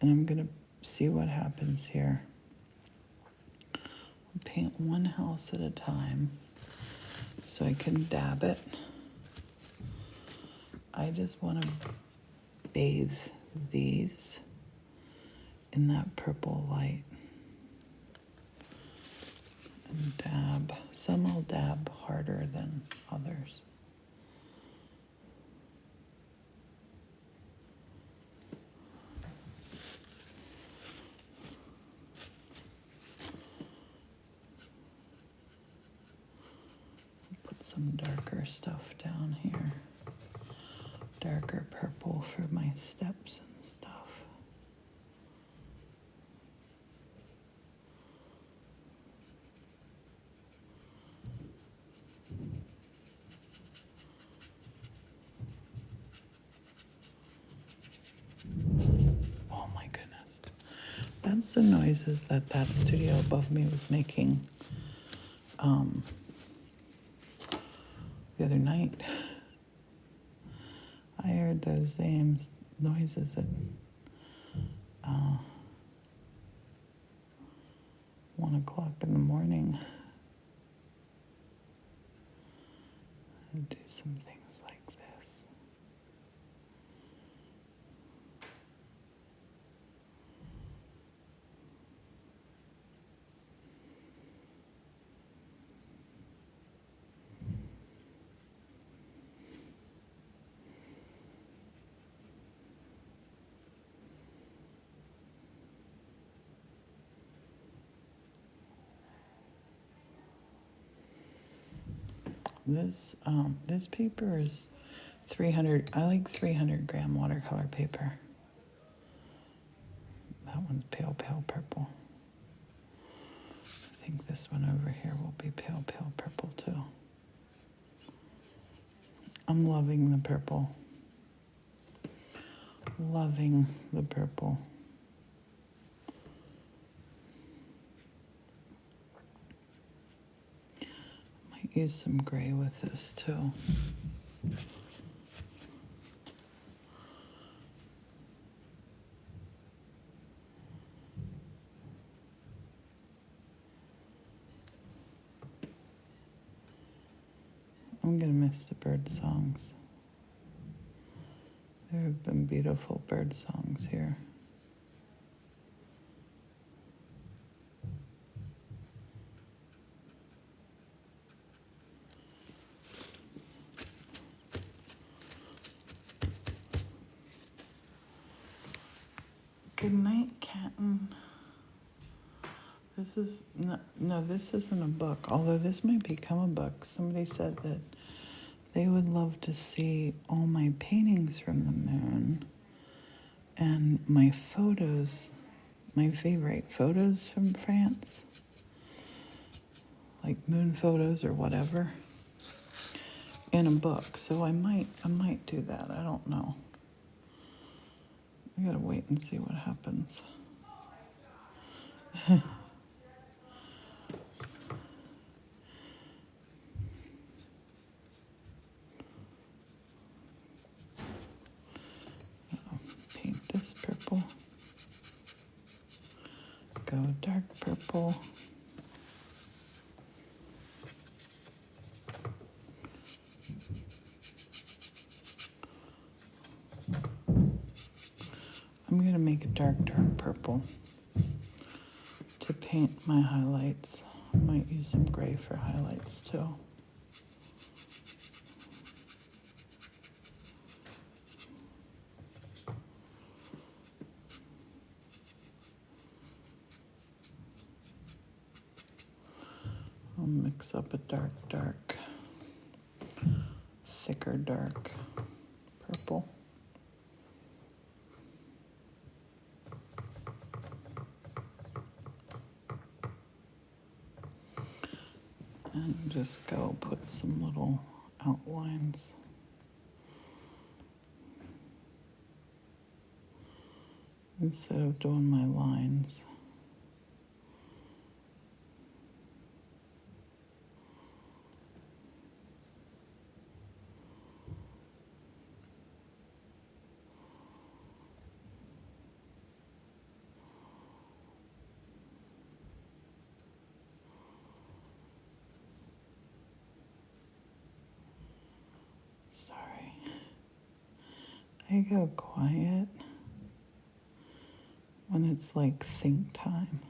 and I'm gonna see what happens here. I'll paint one house at a time so I can dab it. I just want to bathe these in that purple light and dab. Some I'll dab harder than others. Put some darker stuff down here. Darker purple for my steps and stuff. Oh my goodness. That's the noises that studio above me was making the other night. I heard those same noises at 1 o'clock in the morning. I'd do some things like this. This paper is 300. I like 300 gram watercolor paper. That one's pale purple. I think this one over here will be pale purple too. I'm loving the purple. Loving the purple. Use some gray with this too. I'm gonna miss the bird songs. There have been beautiful bird songs here. Good night, Canton. This is no, this isn't a book, although this might become a book. Somebody said that they would love to see all my paintings from the moon and my photos, my favorite photos from France, like moon photos or whatever, in a book. So I might do that. I don't know. I gotta wait and see what happens. Paint this purple. Go dark purple. I'm gonna make a dark purple to paint my highlights. I might use some gray for highlights too. I'll mix up a dark, thicker dark purple. And just go put some little outlines. Instead of doing my lines. Sorry. I go quiet when it's like think time.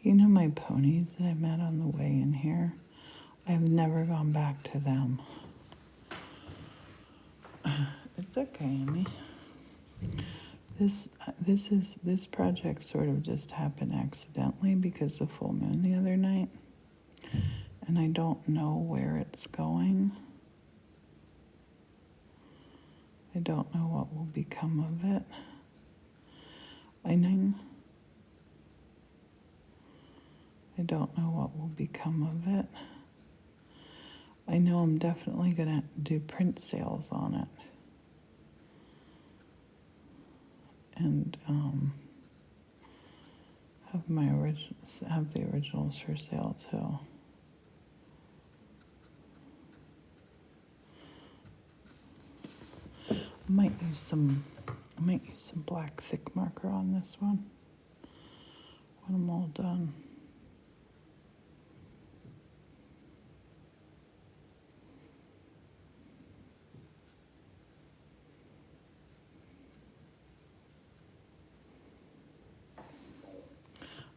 You know my ponies that I met on the way in here? I've never gone back to them. It's okay, Amy. This project sort of just happened accidentally because of full moon the other night. And I don't know where it's going. I don't know what will become of it. I don't know what will become of it. I know I'm definitely gonna do print sales on it. And have the originals for sale too. I might use some black thick marker on this one when I'm all done.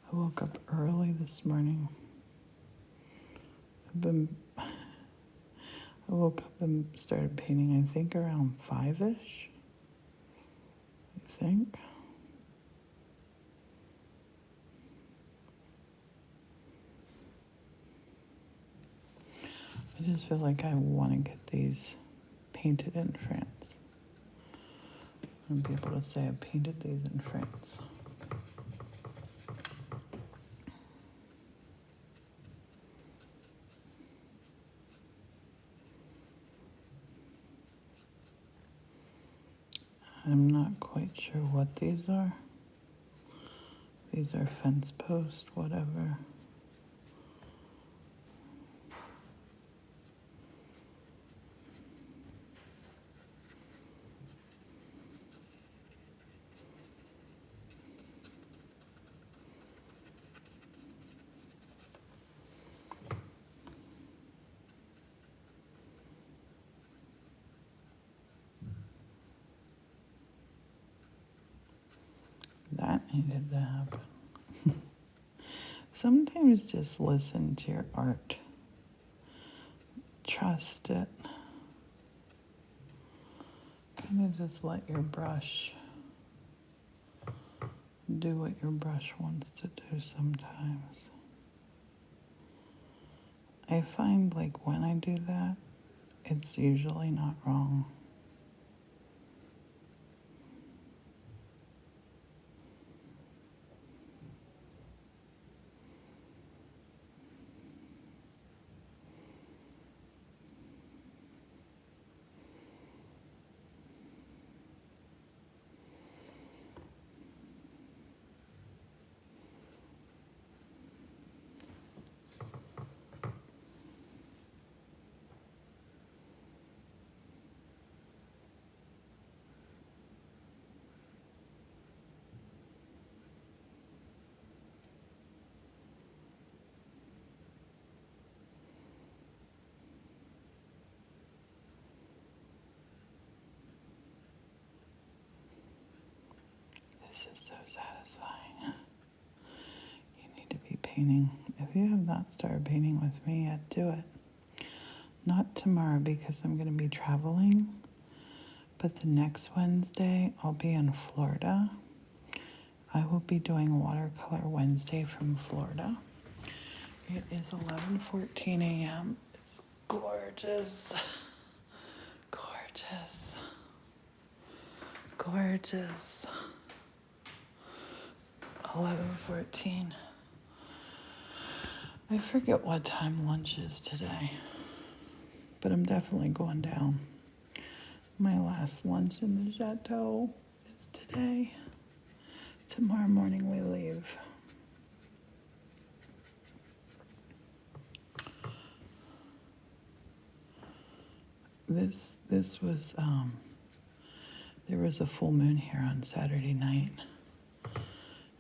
I woke up early this morning. I woke up and started painting, I think, around 5-ish. I think. I just feel like I want to get these painted in France. And be able to say I painted these in France. I'm not quite sure what these are. These are fence post, whatever. That needed to happen. Sometimes just listen to your art. Trust it. Kind of just let your brush do what your brush wants to do sometimes. I find like when I do that, it's usually not wrong. This is so satisfying. You need to be painting. If you have not started painting with me yet, do it. Not tomorrow because I'm going to be traveling, but the next Wednesday I'll be in Florida. I will be doing Watercolor Wednesday from Florida. It is 11:14 a.m. It's gorgeous. Gorgeous. Gorgeous. 11:14. I forget what time lunch is today, but I'm definitely going down. My last lunch in the Chateau is today. Tomorrow morning we leave. This was there was a full moon here on Saturday night,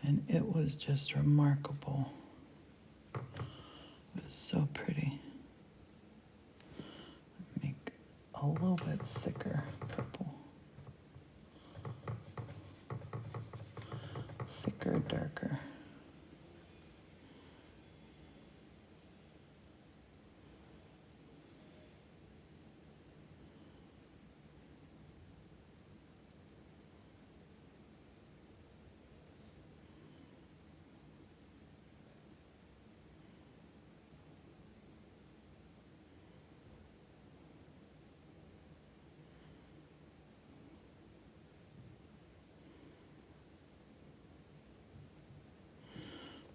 and it was just remarkable. It was so pretty. Make a little bit thicker purple. Thicker, darker.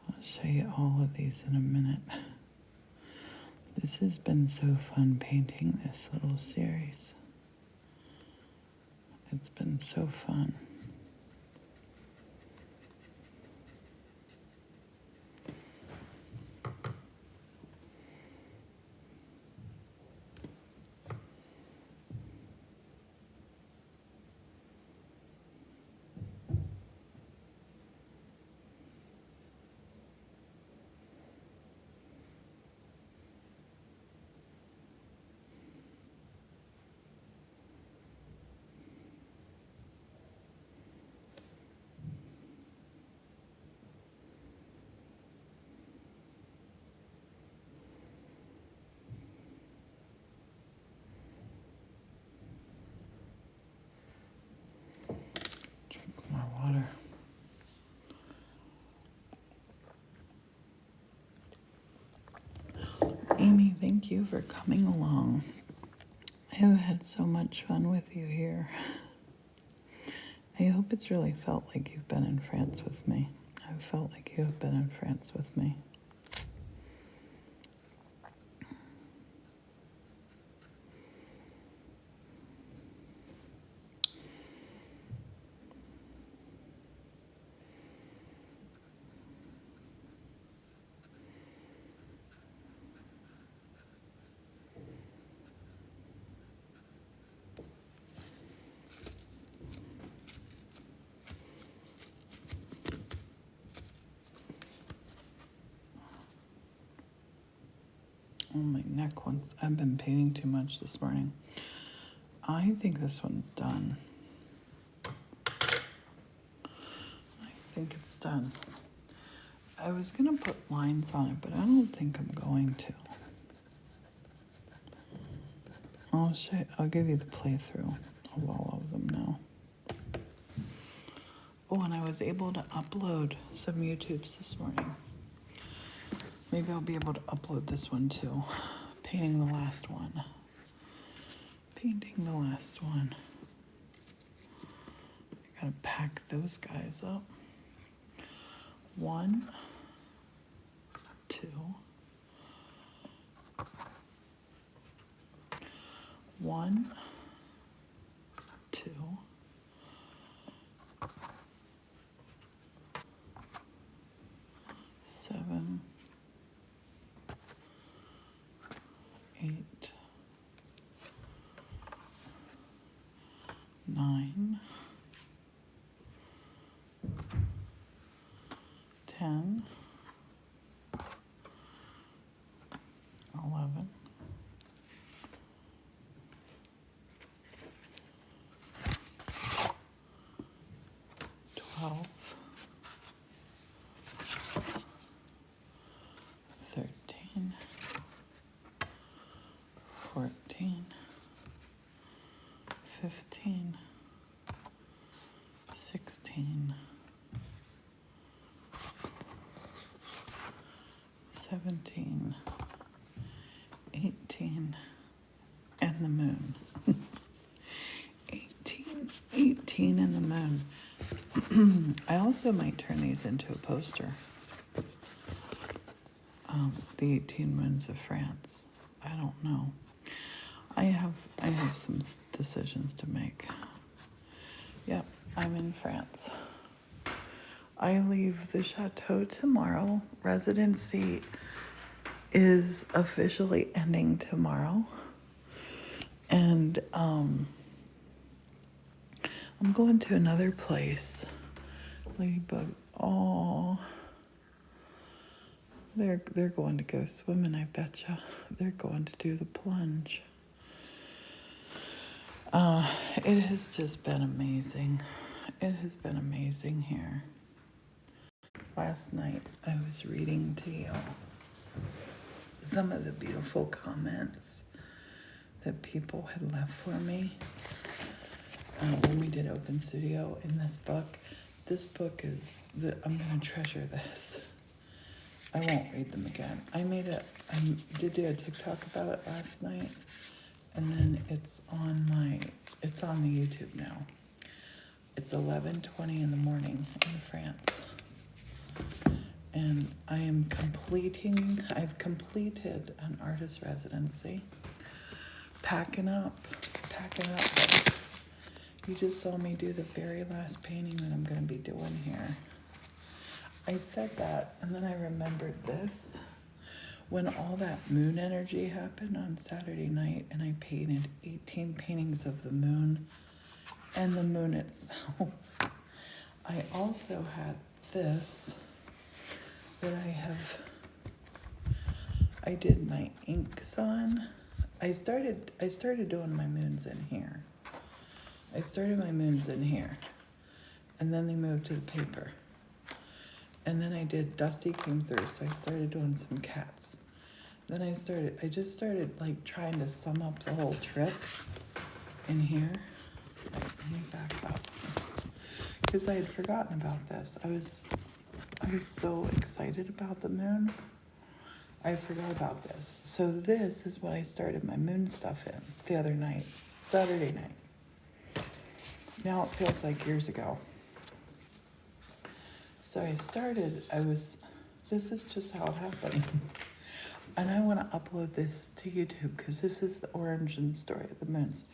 I'll show you all of these in a minute. This has been so fun painting this little series. It's been so fun. Drink more water. Amy, thank you for coming along. I have had so much fun with you here. I hope it's really felt like you've been in France with me. I've felt like you have been in France with me. Oh, my neck wants. I've been painting too much this morning. I think this one's done. I think it's done. I was gonna put lines on it, but I don't think I'm going to. I'll give you the playthrough of all of them now. Oh, and I was able to upload some YouTubes this morning. Maybe I'll be able to upload this one too. Painting the last one. Painting the last one. I gotta pack those guys up. 1, 2. 1, 2. 7, 8, 9, 10, 11, 12, 14, 15, 16, 17, 18, and the moon. 18 and the moon. I also might turn these into a poster. The 18 moons of France. I don't know. I have some decisions to make. Yep, I'm in France. I leave the Chateau tomorrow. Residency is officially ending tomorrow. And I'm going to another place. Ladybugs. Oh, they're going to go swimming, I betcha. They're going to do the plunge. It has just been amazing. It has been amazing here. Last night I was reading to you some of the beautiful comments that people had left for me when we did Open Studio in this book. This book is I'm going to treasure this. I won't read them again. I did do a TikTok about it last night, and then it's on the YouTube now. It's 11:20 in the morning in France. And I've completed an artist residency. Packing up. You just saw me do the very last painting that I'm going to be doing here. I said that, and then I remembered this. When all that moon energy happened on Saturday night, and I painted 18 paintings of the moon and the moon itself. I also had this that I did my inks on. I started doing my moons in here. And then they moved to the paper. And then Dusty came through, so I started doing some cats. Then I just started like trying to sum up the whole trip in here. Let me back up. Because I had forgotten about this. I was so excited about the moon. I forgot about this. So this is what I started my moon stuff in the other night, Saturday night. Now it feels like years ago. So this is just how it happened. And I want to upload this to YouTube because this is the origin story of the moons.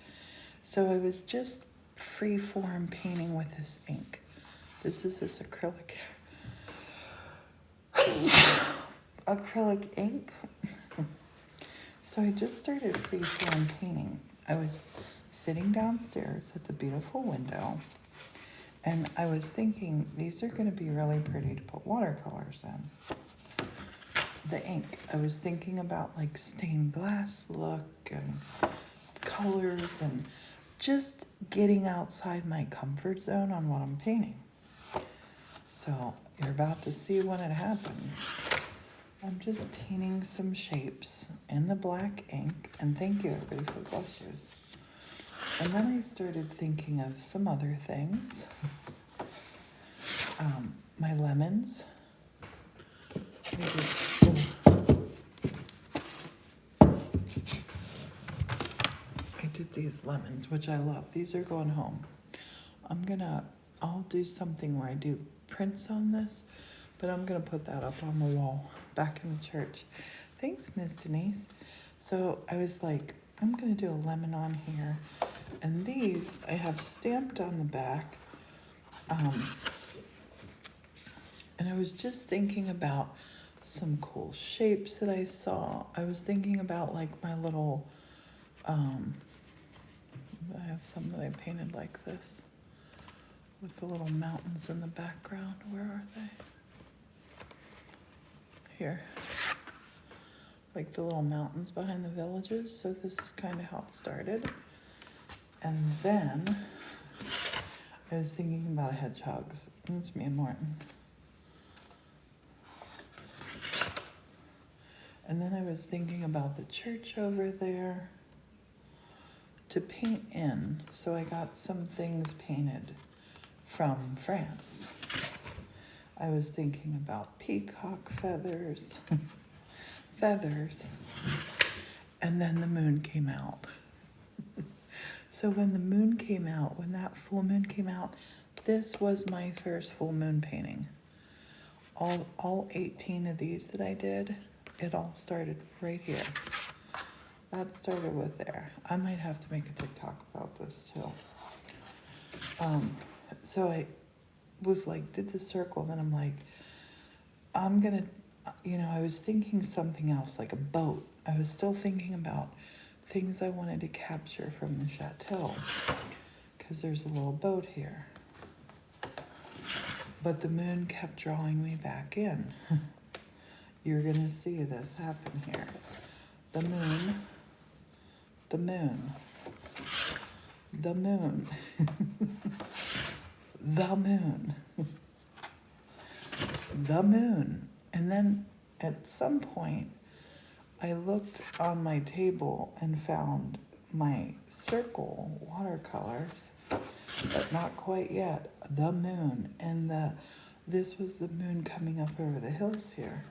So I was just free form painting with this ink. This is this acrylic ink. So I just started free form painting. I was sitting downstairs at the beautiful window, and I was thinking these are going to be really pretty to put watercolors in. The ink. I was thinking about like stained glass look and colors and just getting outside my comfort zone on what I'm painting. So you're about to see when it happens. I'm just painting some shapes in the black ink, and thank you everybody for the blushes. And then I started thinking of some other things. My lemons. I did these lemons, which I love. These are going home. I'll do something where I do prints on this, but I'm gonna put that up on the wall back in the church. Thanks, Miss Denise. So I was like, I'm gonna do a lemon on here. And these I have stamped on the back. And I was just thinking about some cool shapes that I saw. I was thinking about like my little, I have some that I painted like this with the little mountains in the background. Where are they? Here. Like the little mountains behind the villages. So this is kind of how it started. And then I was thinking about hedgehogs. It's me and Martin. And then I was thinking about the church over there to paint in. So I got some things painted from France. I was thinking about peacock feathers, feathers, and then the moon came out. So when the moon came out, when that full moon came out, this was my first full moon painting. All 18 of these that I did, it all started right here. That started with there. I might have to make a TikTok about this too. So I was like, did the circle, and then I'm like, I'm gonna, I was thinking something else, like a boat. I was still thinking about things I wanted to capture from the chateau, because there's a little boat here. But the moon kept drawing me back in. You're gonna see this happen here. The moon, the moon, the moon, the moon, the moon. And then at some point, I looked on my table and found my circle watercolors, but not quite yet. The moon, and this was the moon coming up over the hills here.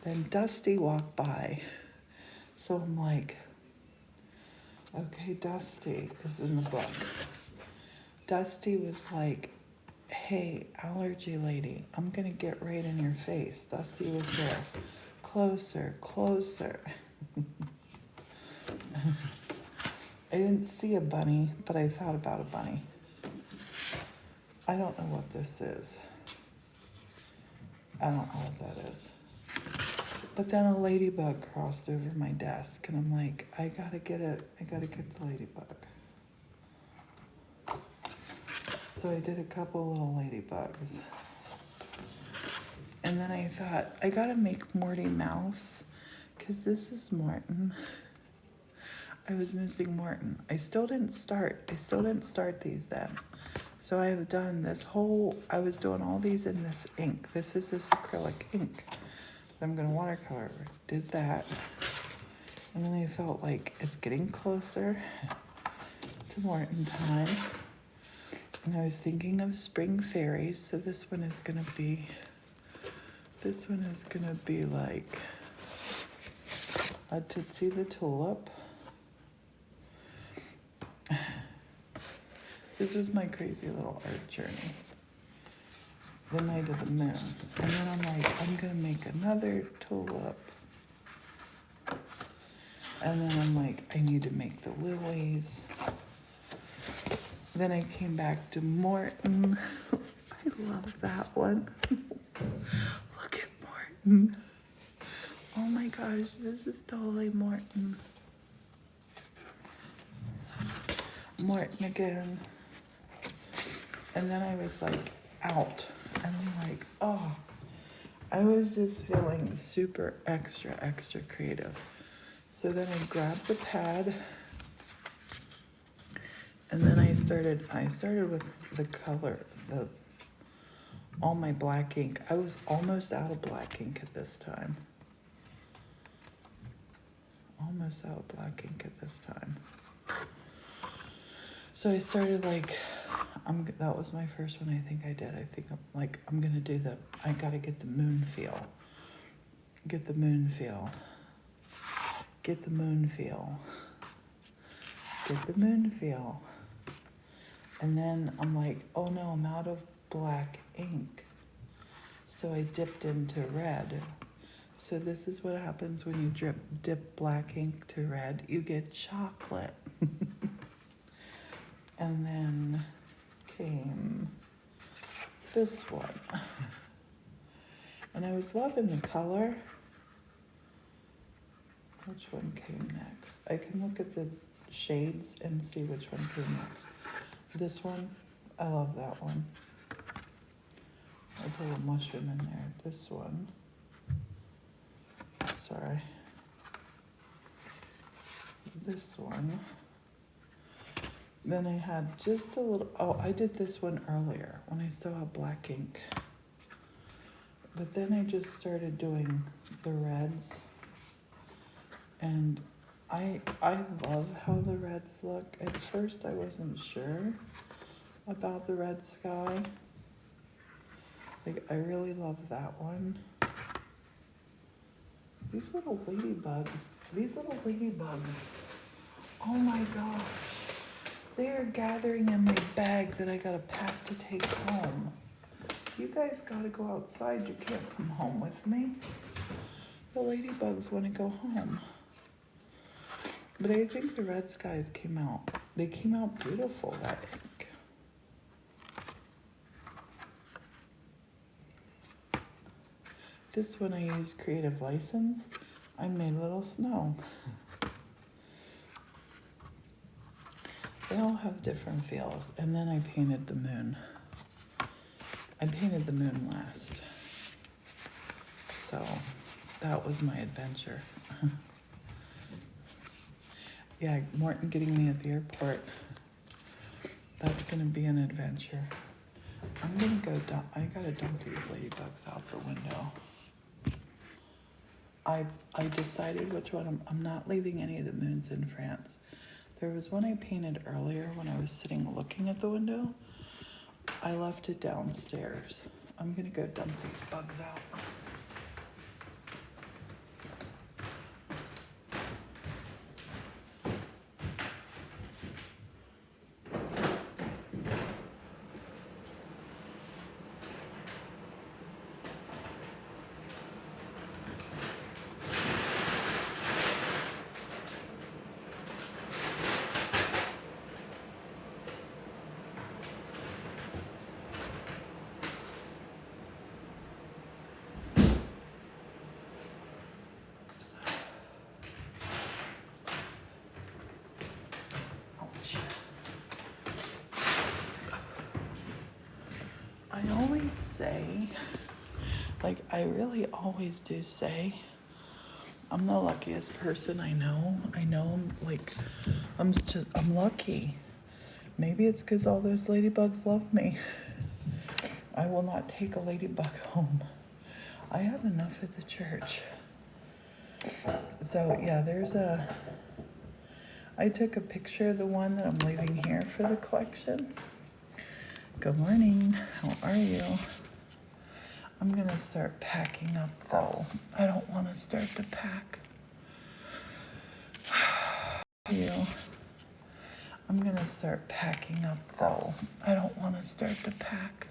Then Dusty walked by, so I'm like, okay, Dusty is in the book. Dusty was like, hey, allergy lady, I'm gonna get right in your face. Dusty was there. Closer, closer. I didn't see a bunny, but I thought about a bunny. I don't know what this is. I don't know what that is. But then a ladybug crossed over my desk, and I'm like, I gotta get the ladybug. So I did a couple little ladybugs. And then I thought, I gotta make Morty Mouse, because this is Morton. I was missing Morton. I still didn't start these then. So I have done I was doing all these in this ink. This is this acrylic ink. I'm gonna watercolor. Did that. And then I felt like it's getting closer to Morton time. And I was thinking of spring fairies. So this one is gonna be like a Tootsie the Tulip. This is my crazy little art journey. The night of the moon. And then I'm like, I'm gonna make another tulip. And then I'm like, I need to make the lilies. Then I came back to Morton. I love that one. Look at Morton. Oh my gosh, this is totally Morton. Morton again. And then I was like out. And I'm like, oh, I was just feeling super extra creative. So then I grabbed the pad, and then I started with the color, all my black ink. I was almost out of black ink at this time. So I started like, that was my first one I think I did. I think I'm gonna do I gotta get the moon feel. Get the moon feel. And then I'm like, oh no, I'm out of black ink. So I dipped into red. So this is what happens when you dip black ink to red. You get chocolate. And then came this one. And I was loving the color. Which one came next? I can look at the shades and see which one came next. This one, I love that one. I put a mushroom in there. This one, sorry. This one. Then I had just a little, I did this one earlier when I still had black ink. But then I just started doing the reds, and I love how the reds look. At first I wasn't sure about the red sky. Like, I really love that one. These little ladybugs, oh my gosh. They are gathering in my bag that I gotta pack to take home. You guys gotta go outside, you can't come home with me. The ladybugs wanna go home. But I think the red skies came out. They came out beautiful, that ink. This one I used Creative License. I made a little snow. They all have different feels. And then I painted the moon. I painted the moon last. So that was my adventure. Yeah, Morton getting me at the airport. That's gonna be an adventure. I'm gonna go dump, I gotta dump these ladybugs out the window. I decided which one, I'm not leaving any of the moons in France. There was one I painted earlier when I was sitting looking at the window. I left it downstairs. I'm gonna go dump these bugs out. I always say, like, I really always do say, I'm the luckiest person I know. Like, I'm lucky. Maybe it's because all those ladybugs love me. I will not take a ladybug home. I have enough at the church. So, yeah, I took a picture of the one that I'm leaving here for the collection. Good morning. How are you? I'm gonna start packing up though. I don't want to start to pack. You. I'm gonna start packing up though. I don't want to start to pack.